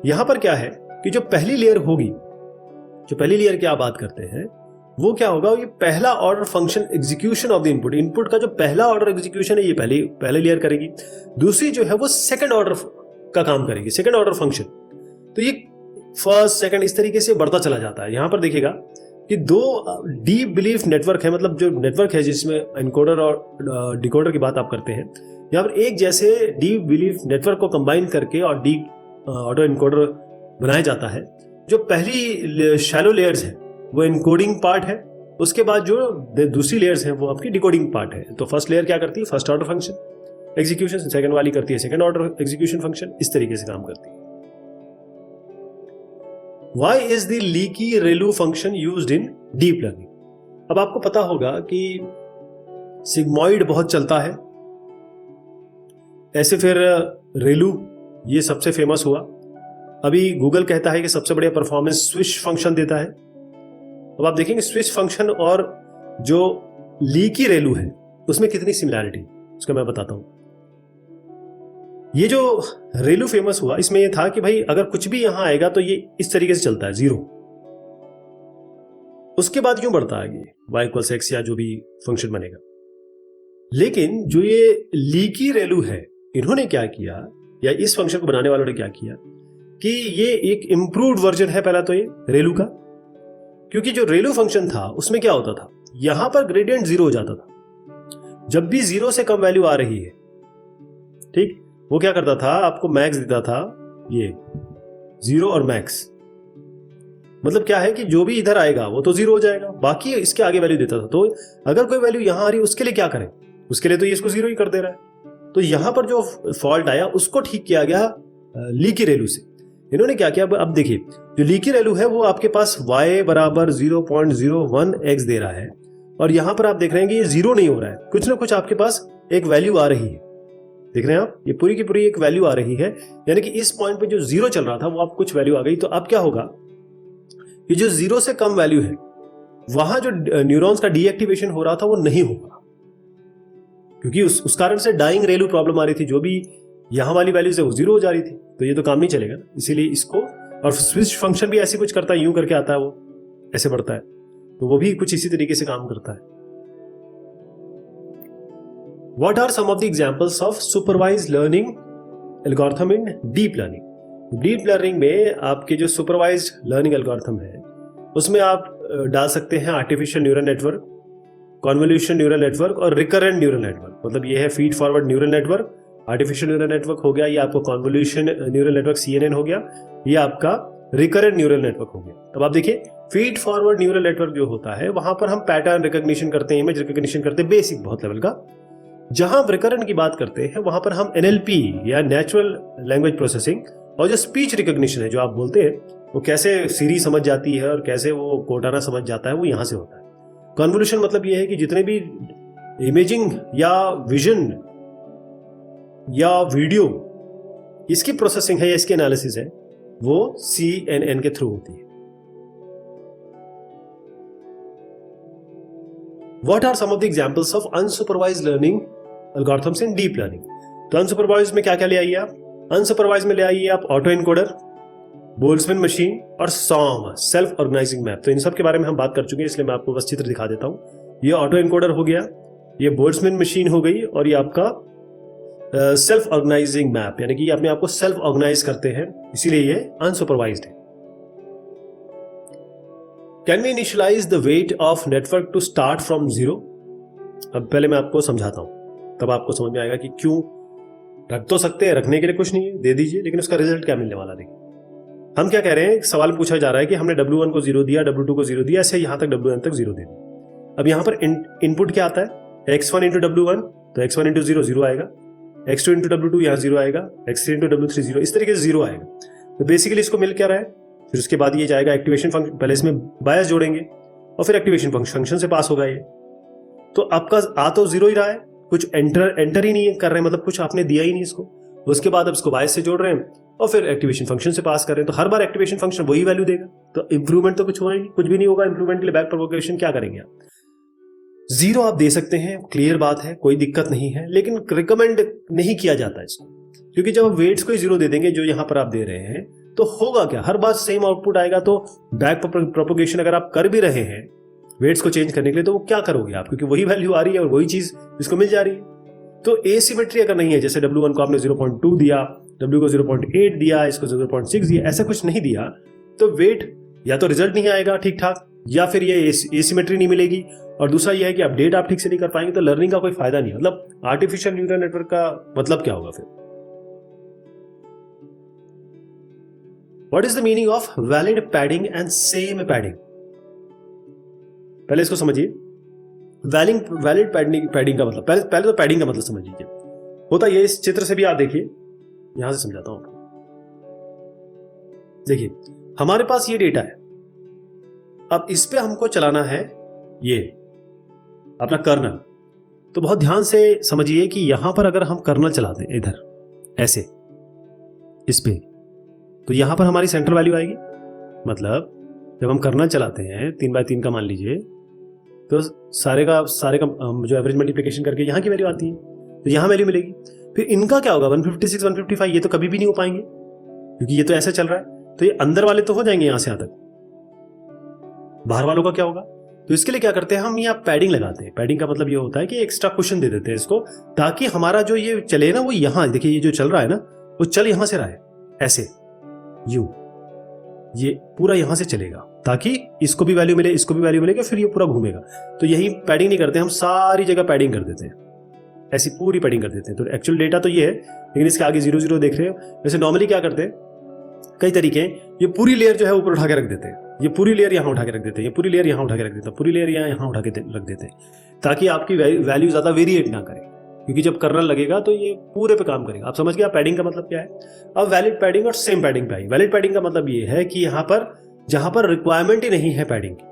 यहां पर क्या है कि जो पहली लेयर होगी, जो पहली लेयर की आप बात करते हैं, वो क्या होगा? ये पहला order function execution of the input. Input का जो पहला ऑर्डर एग्जीक्यूशन है ये पहले लेयर करेगी। दूसरी जो है वो सेकंड ऑर्डर का काम करेगी, सेकंड ऑर्डर फंक्शन। तो ये फर्स्ट सेकंड इस तरीके से बढ़ता चला जाता है। यहां पर देखिएगा कि दो डीप बिलीफ नेटवर्क है, मतलब जो नेटवर्क है जिसमें एनकोडर और डिकोडर की बात आप करते हैं, यहाँ पर एक जैसे डीप बिलीफ नेटवर्क को कंबाइन करके और डीप ऑटो एनकोडर बनाया जाता है। जो पहली शैलो लेयर्स है वो एनकोडिंग पार्ट है, उसके बाद जो दूसरी लेयर्स हैं वो आपकी डिकोडिंग पार्ट है। तो फर्स्ट लेयर क्या करती है? First order function execution. Second वाली करती है सेकंड ऑर्डर एग्जीक्यूशन फंक्शन। इस तरीके से काम करती है। Why is the leaky ReLU function used in deep learning? अब आपको पता होगा कि सिग्मॉइड बहुत चलता है, ऐसे फिर ReLU ये सबसे फेमस हुआ। अभी गूगल कहता है कि सबसे बढ़िया परफॉर्मेंस स्विच फंक्शन देता है। अब आप देखेंगे स्विच फंक्शन और जो लीकी ReLU है उसमें कितनी सिमिलैरिटी, उसका मैं बताता हूं। ये जो ReLU फेमस हुआ, इसमें ये था कि भाई अगर कुछ भी यहां आएगा तो ये इस तरीके से चलता है, 0। उसके बाद क्यों बढ़ता है आगे y = x या जो भी फंक्शन बनेगा। लेकिन जो ये लीकी ReLU है, इन्होंने क्या किया, या इस फंक्शन को बनाने वालों ने क्या किया कि ये एक इंप्रूव्ड वर्जन है पहला तो ये ReLU का। क्योंकि जो ReLU फंक्शन था उसमें क्या होता था, यहां पर ग्रेडियंट 0 हो जाता था। जब भी 0 से कम वैल्यू आ रही है, ठीक, वो क्या करता था, आपको मैक्स देता था, ये 0 और मैक्स। मतलब क्या है कि जो भी इधर आएगा वो तो 0 हो जाएगा, बाकी इसके आगे वैल्यू देता था। तो अगर कोई वैल्यू यहां आ रही है उसके लिए क्या करें, उसके लिए तो ये इसको 0 ही कर दे रहा है। तो यहां पर जो फॉल्ट आया उसको ठीक किया गया लीकी ReLU से। इन्होंने क्या किया, अब देखिए जो लीकी ReLU है वो आपके पास y = 0.01x दे रहा है, और यहां पर आप देख रहे हैं कि ये 0 नहीं हो रहा है, कुछ ना कुछ आपके पास एक वैल्यू आ रही है। देख रहे हैं आप, ये पूरी की पूरी एक वैल्यू आ रही है, यानी कि इस पॉइंट पे जो 0 चल रहा था वो आप कुछ वैल्यू आ गई। तो अब क्या होगा, ये जो 0 से कम वैल्यू है वहां जो न्यूरॉन्स का डीएक्टिवेशन हो रहा था वो नहीं होगा, क्योंकि उस कारण से डाइंग ReLU प्रॉब्लम आ रही थी। जो भी यहां वाली वैल्यू से वो 0 हो जा रही थी, तो ये तो काम नहीं चलेगा। इसीलिए इसको, और स्विच फंक्शन भी ऐसे कुछ करता है, यूं करके आता है, वो ऐसे बढ़ता है, तो वो भी कुछ इसी तरीके से काम करता है। What are some of the examples of supervised learning algorithm in deep learning? Deep learning में आपके जो सुपरवाइज्ड लर्निंग एल्गोरिथम है उसमें आप डाल सकते हैं artificial neural network, convolution neural network और रिकरेंट न्यूरल नेटवर्क। मतलब ये है feed forward neural network, artificial neural network हो गया, ये आपको कॉन्वोल्यूशन न्यूरल नेटवर्क CNN हो गया, ये आपका रिकरेंट न्यूरल नेटवर्क हो गया। अब आप देखिए फीड फॉरवर्ड न्यूरल नेटवर्क जो होता है वहां पर हम पैटर्न रिकॉग्निशन करते हैं, इमेज रिकॉग्निशन करते हैं, बेसिक बहुत लेवल का। जहां रिकरेंट की बात करते हैं वहां पर हम NLP या नेचुरल लैंग्वेज प्रोसेसिंग और जो स्पीच रिकॉग्निशन है जो आप बोलते हैं, वो कैसे सीरी समझ जाती है और कैसे वो कोर्टाना समझ जाता है, वो यहां से होता है। कन्वोल्यूशन मतलब ये है कि जितने भी इमेजिंग या विजन या वीडियो इसकी प्रोसेसिंग है या इसकी एनालिसिस है वो CNN के थ्रू होती है। What are some of the examples of unsupervised learning algorithms in deep learning? तो अनसुपरवाइज में क्या क्या ले आइए आप? अनसुपरवाइज में ले आइए आप ऑटो इनकोडर, बोल्ट्जमैन मशीन और SOM सेल्फ ऑर्गेनाइजिंग मैप। तो इन सब के बारे में हम बात कर चुके हैं, इसलिए मैं आपको बस चित्र दिखा देता हूं। ये ऑटो इनकोडर हो गया, ये बोल्ट्जमैन मशीन हो गई, और ये आपका सेल्फ ऑर्गेनाइजिंग मैप, यानी कि अपने आप को सेल्फ ऑर्गेनाइज करते हैं, इसीलिए ये अनसुपरवाइज्ड है। Can we initialize the weight of network to start from zero? अब पहले मैं आपको समझाता हूं, तब आपको समझ में आएगा कि क्यों रख तो सकते हैं, रखने के लिए कुछ नहीं है, दे दीजिए, लेकिन उसका रिजल्ट क्या मिलने वाला देखिए। हम क्या कह रहे हैं, सवाल पूछा जा रहा है कि हमने W1 को 0 दिया, W2 को 0 दिया, ऐसे यहां तक WN तक 0 दे दिया। अब यहां पर इनपुट क्या आता है, x1 इंटू W1, तो x1 इंटू 0 0 आएगा, x2 इंटू W2 यहाँ 0 आएगा, x3 इंटू W3 0, इस तरीके से 0 आएगा। तो बेसिकली इसको मिल क्या रहा है, फिर उसके बाद ये जाएगा एक्टिवेशन फंक्शन, पहले इसमें बायस जोड़ेंगे और फिर एक्टिवेशन फंक्शन से पास होगा ये। तो आपका आ तो 0 ही रहा है, कुछ एंटर ही नहीं कर रहे हैं, मतलब कुछ आपने दिया ही नहीं इसको। उसके बाद अब इसको बायस से जोड़ रहे हैं और फिर एक्टिवेशन फंक्शन से पास कर रहे हैं, तो हर बार एक्टिवेशन फंक्शन वही वैल्यू देगा, तो इंप्रूवमेंट तो कुछ हुआ ही नहीं, कुछ भी नहीं होगा। इंप्रूवमेंट के लिए बैक प्रोपोगेशन क्या करेंगे आप, 0 आप दे सकते हैं, क्लियर बात है, कोई दिक्कत नहीं है, लेकिन रिकमेंड नहीं किया जाता इसको, क्योंकि जब आप वेट्स को 0 दे देंगे जो यहां पर आप दे रहे हैं, तो होगा क्या, हर बार सेम आउटपुट आएगा। तो बैक प्रोपोगेशन अगर आप कर भी रहे हैं वेट्स को चेंज करने के लिए, तो वो क्या करोगे आप, क्योंकि वही वैल्यू आ रही है और वही चीज इसको मिल जा रही है। तो एसिमेट्री अगर नहीं है, जैसे W1 को आपने 0.2 दिया, W को 0.8 दिया, इसको 0.6 दिया, ऐसा कुछ नहीं दिया, तो वेट या तो रिजल्ट नहीं आएगा ठीक ठाक, या फिर ये एसिमेट्री नहीं मिलेगी, और दूसरा ये है कि अपडेट आप ठीक से नहीं कर पाएंगे, तो लर्निंग का कोई फायदा नहीं। मतलब आर्टिफिशियल न्यूरल नेटवर्क का मतलब क्या होगा फिर? What is the meaning of valid padding and same padding? पहले इसको समझिए, वैलिड पैडिंग का मतलब, पहले तो पैडिंग का मतलब समझ लीजिए। होता ये, इस चित्र से भी आप देखिए, यहां से समझाता हूं आपको। देखिए हमारे पास ये डेटा है, अब इस पे हमको चलाना है ये अपना कर्नल। तो बहुत ध्यान से समझिए कि यहां पर अगर हम कर्नल चलाते हैं इधर ऐसे इस पे, तो यहां पर हमारी सेंट्रल वैल्यू आएगी। मतलब जब हम कर्नल चलाते हैं 3x3 का मान लीजिए, तो सारे का जो एवरेज मल्टीप्लिकेशन करके यहाँ की वैल्यू आती है, तो यहाँ वैल्यू मिलेगी। फिर इनका क्या होगा, 156, 155, ये तो कभी भी नहीं हो पाएंगे क्योंकि ये तो ऐसा चल रहा है। तो ये अंदर वाले तो हो जाएंगे यहाँ से यहाँ तक, बाहर वालों का क्या होगा? तो इसके लिए क्या करते हैं, हम यहाँ पैडिंग लगाते हैं। पैडिंग का मतलब ये होता है कि एक्स्ट्रा कुशन दे देते हैं इसको, ताकि हमारा जो ये चले ना, वो यहाँ देखिए, ये जो चल रहा है ना, वो चल यहाँ से रहा है ऐसे, यूं, ये पूरा यहां से चलेगा, ताकि इसको भी वैल्यू मिले, इसको भी वैल्यू मिलेगा, फिर ये पूरा घूमेगा। तो यही पैडिंग नहीं करते हम, सारी जगह पैडिंग कर देते हैं, ऐसी पूरी पैडिंग कर देते हैं। तो एक्चुअल डेटा तो ये है, लेकिन इसके आगे 0 0 देख रहे हो। वैसे नॉर्मली क्या करते हैं, कई तरीके, ये पूरी लेयर जो है ऊपर उठा के रख देते हैं, ये पूरी लेयर यहां उठा के रख देते हैं, ये पूरी लेयर यहां उठा के रख देते हैं, पूरी लेयर यहां उठा के रख देते हैं, ताकि आपकी वैल्यू ज्यादा वेरिएट ना करे, क्योंकि जब कर्नल लगेगा तो ये पूरे पे काम करेगा। आप समझ गए पैडिंग का मतलब क्या है? अब वैलिड पैडिंग और सेम पैडिंग पे आई। वैलिड पैडिंग का मतलब ये है कि यहाँ पर जहां पर रिक्वायरमेंट ही नहीं है पैडिंग की,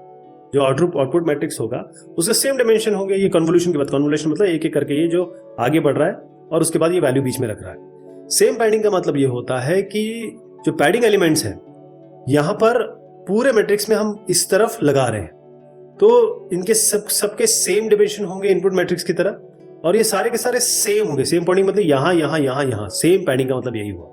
जो आउटपुट मैट्रिक्स होगा उसके सेम डायमेंशन होंगे। ये कन्वोल्यूशन की बात, कन्वोल्यूशन मतलब एक एक करके ये जो आगे बढ़ रहा है और उसके बाद ये वैल्यू बीच में रख रहा है। सेम पैडिंग का मतलब ये होता है कि जो पैडिंग एलिमेंट्स हैं यहाँ पर पूरे मैट्रिक्स में हम इस तरफ लगा रहे हैं, तो इनके सबके सेम डायमेंशन होंगे इनपुट मैट्रिक्स की तरह, और ये सारे के सारे सेम होंगे। सेम पैडिंग मतलब यहाँ यहाँ यहाँ यहाँ, सेम पैडिंग का मतलब यही हुआ।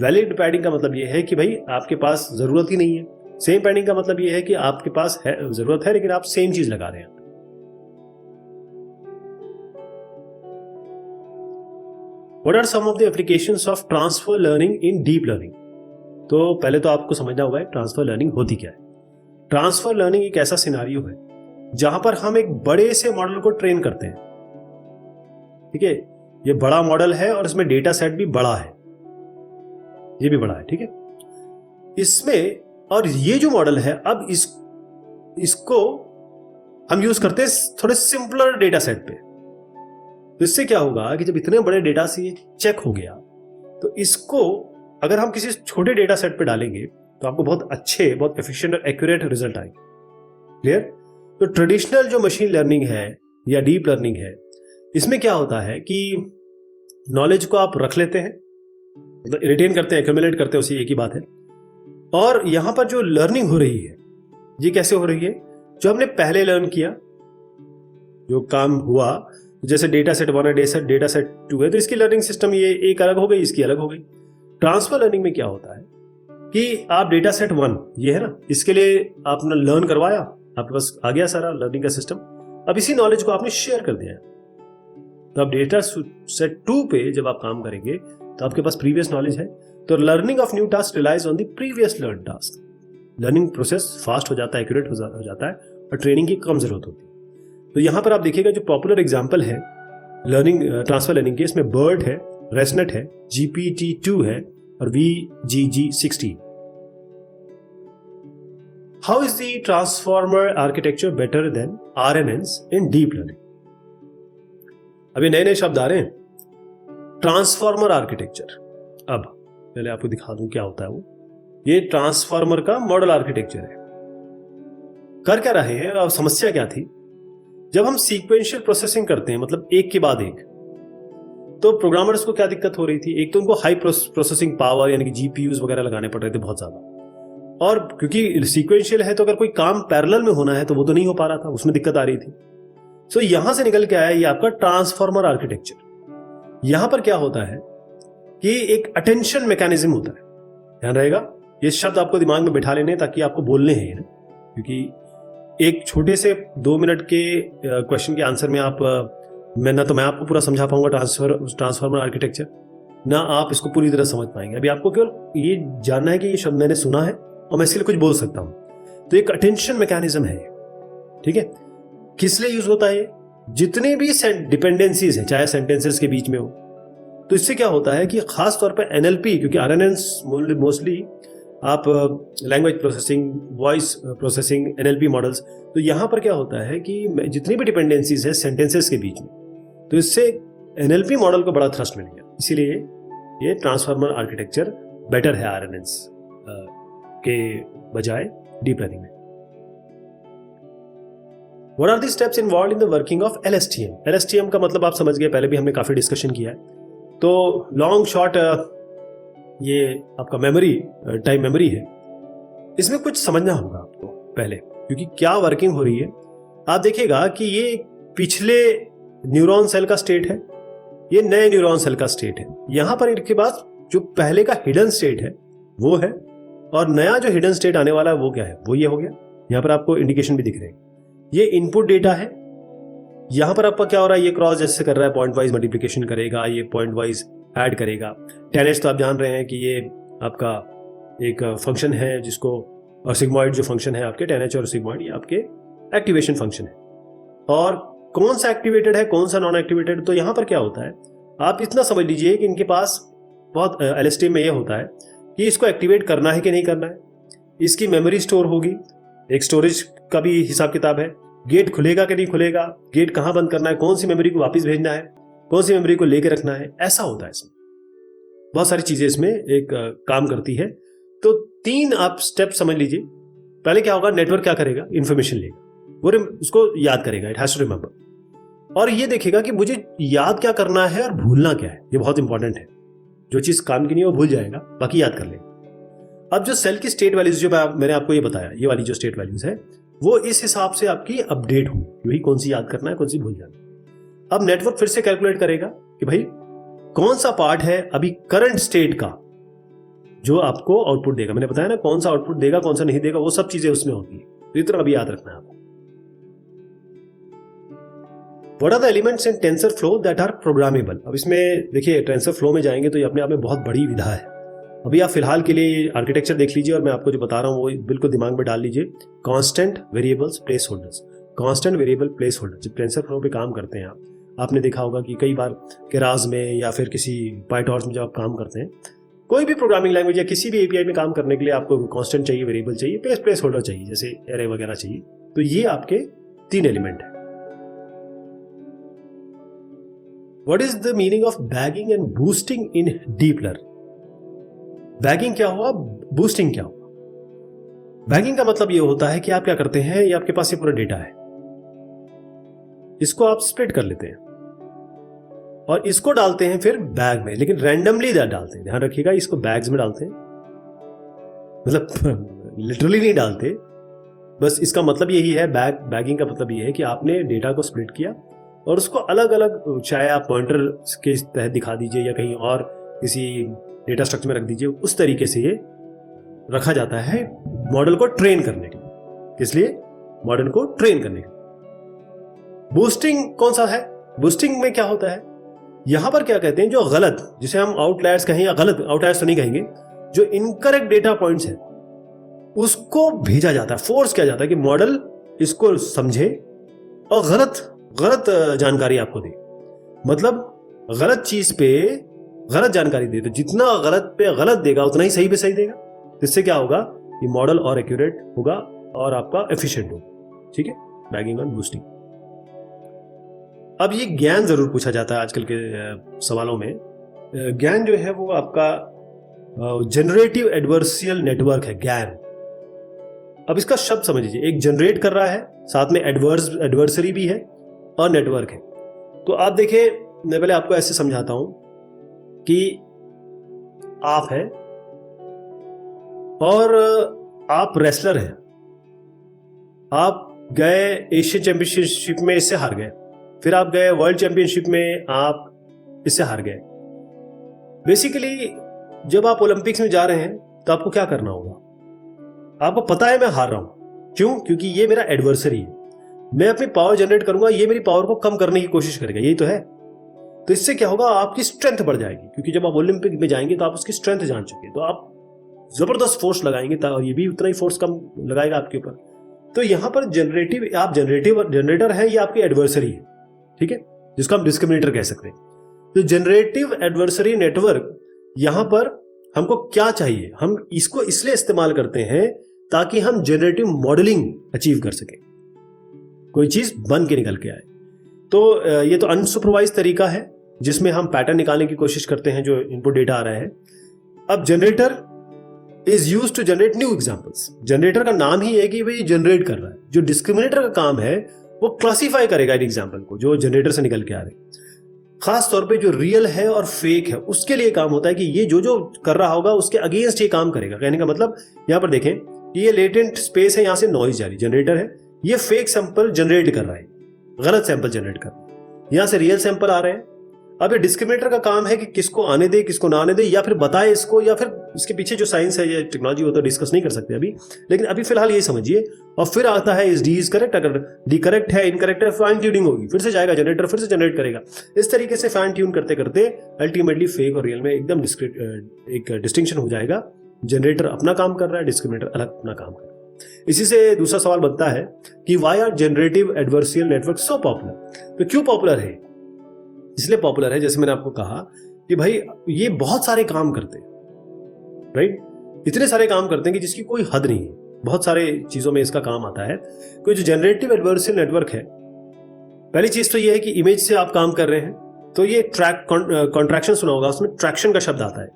वैलिड पैडिंग का मतलब ये है कि भाई आपके पास जरूरत ही नहीं है। सेम पैडिंग का मतलब ये है कि आपके पास है, जरूरत है, लेकिन आप सेम चीज लगा रहे हैं। What are some of the applications of transfer learning in deep learning? तो पहले तो आपको समझना होगा ट्रांसफर लर्निंग होती क्या है। ट्रांसफर लर्निंग एक ऐसा सिनेरियो है जहां पर हम एक बड़े से मॉडल को ट्रेन करते हैं, ठीक है। ये बड़ा मॉडल है और इसमें डेटा सेट भी बड़ा है, ये भी बड़ा है, ठीक है। इसमें, और ये जो मॉडल है, अब इसको हम यूज करते हैं थोड़े सिंपलर डेटा सेट पे। तो इससे क्या होगा कि जब इतने बड़े डेटा से ये चेक हो गया, तो इसको अगर हम किसी छोटे डेटा सेट पे डालेंगे तो आपको बहुत अच्छे, बहुत एफिशिएंट और एक्यूरेट रिजल्ट आएंगे। क्लियर? तो ट्रेडिशनल जो मशीन लर्निंग है या डीप लर्निंग है, इसमें क्या होता है कि नॉलेज को आप रख लेते हैं, मतलब रिटेन करते हैं, एक्यूमुलेट करते हैं, उसी एक ही बात है। और यहां पर जो लर्निंग हो रही है, ये कैसे हो रही है? जो हमने पहले लर्न किया, जो काम हुआ, जैसे डेटा सेट 1 है, डेटा सेट 2 है, तो इसकी लर्निंग सिस्टम ये एक अलग हो गई, इसकी अलग हो गई। ट्रांसफर लर्निंग में क्या होता है कि आप डेटा सेट 1 ये है ना, इसके लिए आपने लर्न करवाया, आपके पास आ गया सारा लर्निंग का सिस्टम। अब इसी नॉलेज को आपने शेयर कर दिया है, तो अब डेटा सेट 2 पे जब आप काम करेंगे तो आपके पास प्रीवियस नॉलेज है। तो learning of new task relies on the previous learn task. Learning process fast हो जाता है, एक्यूरेट हो जाता है और ट्रेनिंग की कम जरूरत होती है। तो यहाँ पर आप देखिएगा जो पॉपुलर एग्जाम्पल है लर्निंग ट्रांसफर लर्निंग के, इसमें BERT है, ResNet है, GPT-2 है और VGG16। How is the transformer architecture better than RNNs in deep learning? अभी नए नए शब्द आ रहे हैं, ट्रांसफॉर्मर आर्किटेक्चर। अब पहले आपको दिखा दूं क्या होता है वो। ये ट्रांसफॉर्मर का मॉडल आर्किटेक्चर है। कर क्या रहे हैं और समस्या क्या थी? जब हम सीक्वेंशियल प्रोसेसिंग करते हैं, मतलब एक के बाद एक, तो प्रोग्रामर्स को क्या दिक्कत हो रही थी? एक तो उनको हाई प्रोसेसिंग पावर यानी कि GPUs वगैरह लगाने पड़ रहे थे बहुत ज्यादा, और क्योंकि सीक्वेंशियल है तो अगर कोई काम पैरेलल में होना है तो वो तो नहीं हो पा रहा था, उसमें दिक्कत आ रही थी। सो यहां से निकल के आया ये आपका ट्रांसफॉर्मर आर्किटेक्चर। यहां पर क्या होता है कि एक अटेंशन मैकेनिज्म होता है, ध्यान रहेगा, ये शब्द आपको दिमाग में बिठा लेने ताकि आपको बोलने हैं ना, क्योंकि एक छोटे से 2 मिनट के क्वेश्चन के आंसर में आप मैं आपको पूरा समझा पाऊंगा ट्रांसफॉर्मर आर्किटेक्चर, ना आप इसको पूरी तरह समझ पाएंगे। अभी आपको केवल ये जानना है कि ये शब्द मैंने सुना है और मैं इसके लिए कुछ बोल सकता हूं। तो एक अटेंशन मैकेनिज्म है, ठीक है। किस लिए यूज होता है? जितने भी डिपेंडेंसीज हैं, चाहे सेंटेंसेस के बीच में हो, तो इससे क्या होता है कि खास तौर पर NLP, क्योंकि RNNs मोस्टली आप language processing, voice processing, NLP models, तो यहां पर क्या होता है कि जितनी भी डिपेंडेंसीज है सेंटेंसेस के बीच में, तो इससे NLP मॉडल को बड़ा थ्रस्ट मिल गया। इसीलिए ये ट्रांसफॉर्मर आर्किटेक्चर बेटर है RNNs के बजाय डीप लर्निंग में। What are the steps involved in the working of LSTM? LSTM का मतलब आप समझ गए, पहले भी हमने काफी डिस्कशन किया है। तो लॉन्ग शॉर्ट ये आपका मेमोरी टाइम मेमोरी है। इसमें कुछ समझना होगा आपको पहले, क्योंकि क्या वर्किंग हो रही है। आप देखिएगा कि ये पिछले न्यूरॉन सेल का स्टेट है, ये नए न्यूरॉन सेल का स्टेट है। यहां पर इनके पास जो पहले का हिडन स्टेट है वो है, और नया जो हिडन स्टेट आने वाला है वो क्या है, वो ये हो गया। यहां पर आपको इंडिकेशन भी दिख रहे हैं, ये इनपुट डेटा है। यहां पर आपका क्या हो रहा है, ये क्रॉस जैसे कर रहा है, पॉइंट वाइज मल्टीप्लिकेशन करेगा, ये पॉइंट वाइज ऐड करेगा। 10h तो आप जान रहे हैं कि ये आपका एक फंक्शन है जिसको, और सिग्मॉइड जो फंक्शन है आपके 10h और सिग्मॉइड, ये आपके एक्टिवेशन फंक्शन है। और कौन सा एक्टिवेटेड है, कौन सा नॉन एक्टिवेटेड, तो यहां पर क्या होता है, आप इतना समझ लीजिए कि इनके पास बहुत LSTM में ये होता है कि इसको एक्टिवेट करना है कि नहीं करना है। इसकी मेमोरी स्टोर होगी, एक स्टोरेज का भी हिसाब किताब है, गेट खुलेगा कि नहीं खुलेगा, गेट कहां बंद करना है, कौन सी मेमोरी को वापस भेजना है, कौन सी मेमोरी को लेके रखना है, ऐसा होता है। इसमें बहुत सारी चीजें इसमें एक काम करती है। तो 3 आप स्टेप समझ लीजिए। पहले क्या होगा, नेटवर्क क्या करेगा, इंफॉर्मेशन लेगा, वो उसको याद करेगा, इट हैज टू रिमेंबर, और ये देखेगा कि मुझे याद क्या करना है और भूलना क्या है। ये बहुत इंपॉर्टेंट है, जो चीज काम की नहीं है वो भूल जाएगा, बाकी याद कर लेगा। अब जो सेल की स्टेट वैल्यूज जो मैंने आपको ये बताया, ये वाली जो स्टेट वैल्यूज है, वो इस हिसाब से आपकी अपडेट होंगी, वही कौन सी याद करना है, कौन सी भूल जाना है। अब नेटवर्क फिर से कैलकुलेट करेगा कि भाई कौन सा पार्ट है अभी करंट स्टेट का जो आपको आउटपुट देगा। मैंने बताया ना कौन सा आउटपुट देगा, कौन सा नहीं देगा, वो सब चीजें उसमें होती है। तो इतना अभी याद रखना है आपको। What are the elements in TensorFlow that are programmable? अब इसमें देखिए TensorFlow में जाएंगे तो ये अपने आप में बहुत बड़ी विधा है। अभी आप फिलहाल के लिए आर्किटेक्चर देख लीजिए, और मैं आपको जो बता रहा हूँ वो बिल्कुल दिमाग में डाल लीजिए। Constant variables place holders, constant variable place holder. जब TensorFlow पे काम करते हैं आपने देखा होगा कि कई बार केरास में या फिर किसी पाइटॉर्च में जब आप काम करते हैं, कोई भी प्रोग्रामिंग लैंग्वेज या किसी भी एपीआई में काम करने के लिए आपको कांस्टेंट चाहिए, वेरिएबल चाहिए, प्लेस होल्डर चाहिए, जैसे एरे वगैरह चाहिए। तो ये आपके 3 एलिमेंट है। What is the meaning of bagging and boosting in deep learning? Bagging क्या हुआ, बूस्टिंग क्या हुआ? बैगिंग का मतलब ये होता है कि आप क्या करते हैं, ये आपके पास ये पूरा डेटा है, इसको आप स्प्लिट कर लेते हैं और इसको डालते हैं फिर बैग में, लेकिन रैंडमली डालते हैं। ध्यान रखिएगा, इसको बैग्स में डालते हैं, मतलब लिटरली नहीं डालते, बस इसका मतलब यही है। बैगिंग का मतलब ये है कि आपने डेटा को स्प्लिट किया और उसको अलग अलग, चाहे आप पॉइंटर के तहत दिखा दीजिए या कहीं और किसी डेटा स्ट्रक्चर में रख दीजिए, उस तरीके से ये रखा जाता है मॉडल को ट्रेन करने के लिए। किस लिए? मॉडल को ट्रेन करने के लिए। बूस्टिंग कौन सा है? बूस्टिंग में क्या होता है, यहां पर क्या कहते हैं, जो गलत, जिसे हम आउटलायर्स कहें या गलत आउटलायर्स तो नहीं कहेंगे, जो इनकरेक्ट डेटा पॉइंट्स हैं उसको भेजा जाता है, फोर्स किया जाता है कि मॉडल इसको समझे और गलत जानकारी आपको दे, मतलब गलत चीज पे गलत जानकारी दे। तो जितना गलत पे गलत देगा उतना ही सही पे सही देगा। तो इससे क्या होगा, ये मॉडल और एक्यूरेट होगा और आपका एफिशिएंट होगा। ठीक है, बैगिंग और बूस्टिंग। अब ये ज्ञान जरूर पूछा जाता है आजकल के सवालों में। ज्ञान जो है वो आपका जनरेटिव एडवर्सियल नेटवर्क है, ज्ञान। अब इसका शब्द समझ लीजिए, एक जनरेट कर रहा है, साथ में एडवर्सरी भी है और नेटवर्क है। तो आप देखिए, मैं पहले आपको ऐसे समझाता हूं कि आप हैं और आप रेसलर हैं, आप गए एशियन चैंपियनशिप में, इससे हार गए, फिर आप गए वर्ल्ड चैंपियनशिप में, आप इससे हार गए। बेसिकली जब आप ओलंपिक्स में जा रहे हैं तो आपको क्या करना होगा, आपको पता है मैं हार रहा हूं, क्यों? क्योंकि ये मेरा एडवर्सरी है, मैं अपनी पावर जनरेट करूंगा, ये मेरी पावर को कम करने की कोशिश करेगा, यही तो है। तो इससे क्या होगा, आपकी स्ट्रेंथ बढ़ जाएगी, क्योंकि जब आप ओलंपिक में जाएंगे तो आप उसकी स्ट्रेंथ जान चुके हैं, तो आप जबरदस्त फोर्स लगाएंगे और ये भी उतना ही फोर्स कम लगाएगा आपके ऊपर। तो यहां पर आप जनरेटर है, ये आपकी एडवर्सरी है, ठीक है, जिसको हम डिस्क्रिमिनेटर कह सकते हैं। तो जनरेटिव एडवर्सरी नेटवर्क, यहां पर हमको क्या चाहिए, हम इसको इसलिए इस्तेमाल करते हैं ताकि हम जनरेटिव मॉडलिंग अचीव कर सके, कोई चीज बन के निकल के आए। तो ये तो अनसुपरवाइज तरीका है जिसमें हम पैटर्न निकालने की कोशिश करते हैं जो इनपुट डेटा आ रहा है। अब generator is used to generate new examples. Generator का नाम ही है कि भाई जनरेट कर रहा है। जो डिस्क्रिमिनेटर का काम है वो क्लासिफाई करेगा इन एग्जांपल को जो जनरेटर से निकल के आ रहे हैं। खास तौर पे जो रियल है और फेक है उसके लिए काम होता है कि ये जो कर रहा होगा उसके अगेंस्ट ये काम करेगा। कहने का मतलब यहाँ पर देखें कि ये लेटेंट स्पेस है, यहाँ से नॉइज जा रही, जनरेटर है, ये फेक सैंपल जनरेट कर रहा है, गलत सैंपल जनरेट कर रहा है, यहाँ से रियल सैंपल आ रहे हैं। अब ये डिस्क्रिमिनेटर का काम है कि किसको आने दे किसको ना आने दे, या फिर बताए इसको, या फिर इसके पीछे जो साइंस है ये टेक्नोलॉजी वो तो डिस्कस नहीं कर सकते अभी, लेकिन अभी फिलहाल ये समझिए। और फिर आता है इज डी इज करेक्ट, अगर डी करेक्ट है इनकरेक्ट है फाइन ट्यूनिंग होगी, फिर से जाएगा जनरेटर, फिर से जनरेट करेगा। इस तरीके से फाइन ट्यून करते करते अल्टीमेटली फेक और रियल में एकदम एक डिस्टिंक्शन हो जाएगा। जनरेटर अपना काम कर रहा है, डिस्क्रिमिनेटर अलग अपना काम कर रहा है। इसी से दूसरा सवाल बनता है कि why are generative adversarial network so popular. तो क्यों पॉपुलर है? इसलिए पॉपुलर है, जैसे मैंने आपको कहा कि भाई ये बहुत सारे काम करते हैं, राइट, इतने सारे काम करते हैं कि जिसकी कोई हद नहीं है, बहुत सारे चीजों में इसका काम आता है। कोई जो जनरेटिव एडवर्सियल नेटवर्क है, पहली चीज तो ये है कि इमेज से आप काम कर रहे हैं, तो ये कॉन्ट्रैक्शन सुना होगा, उसमें ट्रैक्शन का शब्द आता है,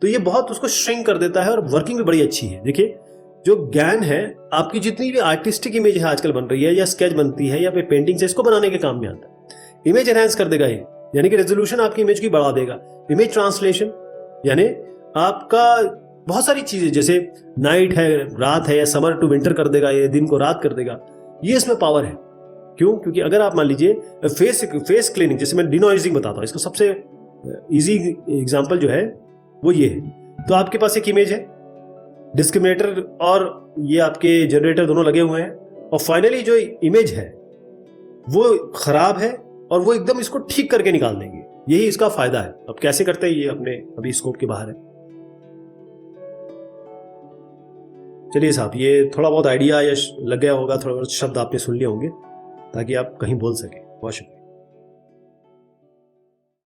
तो ये बहुत उसको श्रिंक कर देता है और वर्किंग भी बड़ी अच्छी है। देखिए जो ज्ञान है, आपकी जितनी भी आर्टिस्टिक इमेज है आजकल बन रही है या स्केच बनती है या फिर पेंटिंग से, इसको बनाने के काम में आता है। इमेज एनहांस कर देगा ये, यानी कि रेजोल्यूशन आपकी इमेज की बढ़ा देगा। इमेज ट्रांसलेशन यानी आपका बहुत सारी चीजें, जैसे नाइट है रात है या समर टू विंटर कर देगा, ये दिन को रात कर देगा, ये इसमें पावर है। क्यों? क्योंकि अगर आप मान लीजिए फेस क्लीनिंग, जैसे मैं डिनॉइजिंग बताता हूँ, इसका सबसे इजी एग्जांपल जो है वो ये है। तो आपके पास एक इमेज है, डिस्क्रिमिनेटर और ये आपके जनरेटर दोनों लगे हुए हैं, और फाइनली जो इमेज है वो खराब है और वो एकदम इसको ठीक करके निकाल देंगे, यही इसका फायदा है। अब कैसे करते हैं ये अपने अभी स्कोप के बाहर है। चलिए साहब, ये थोड़ा बहुत आइडिया या लग गया होगा, थोड़ा बहुत शब्द आपने सुन लिए होंगे ताकि आप कहीं बोल सके। बहुत शुक्रिया।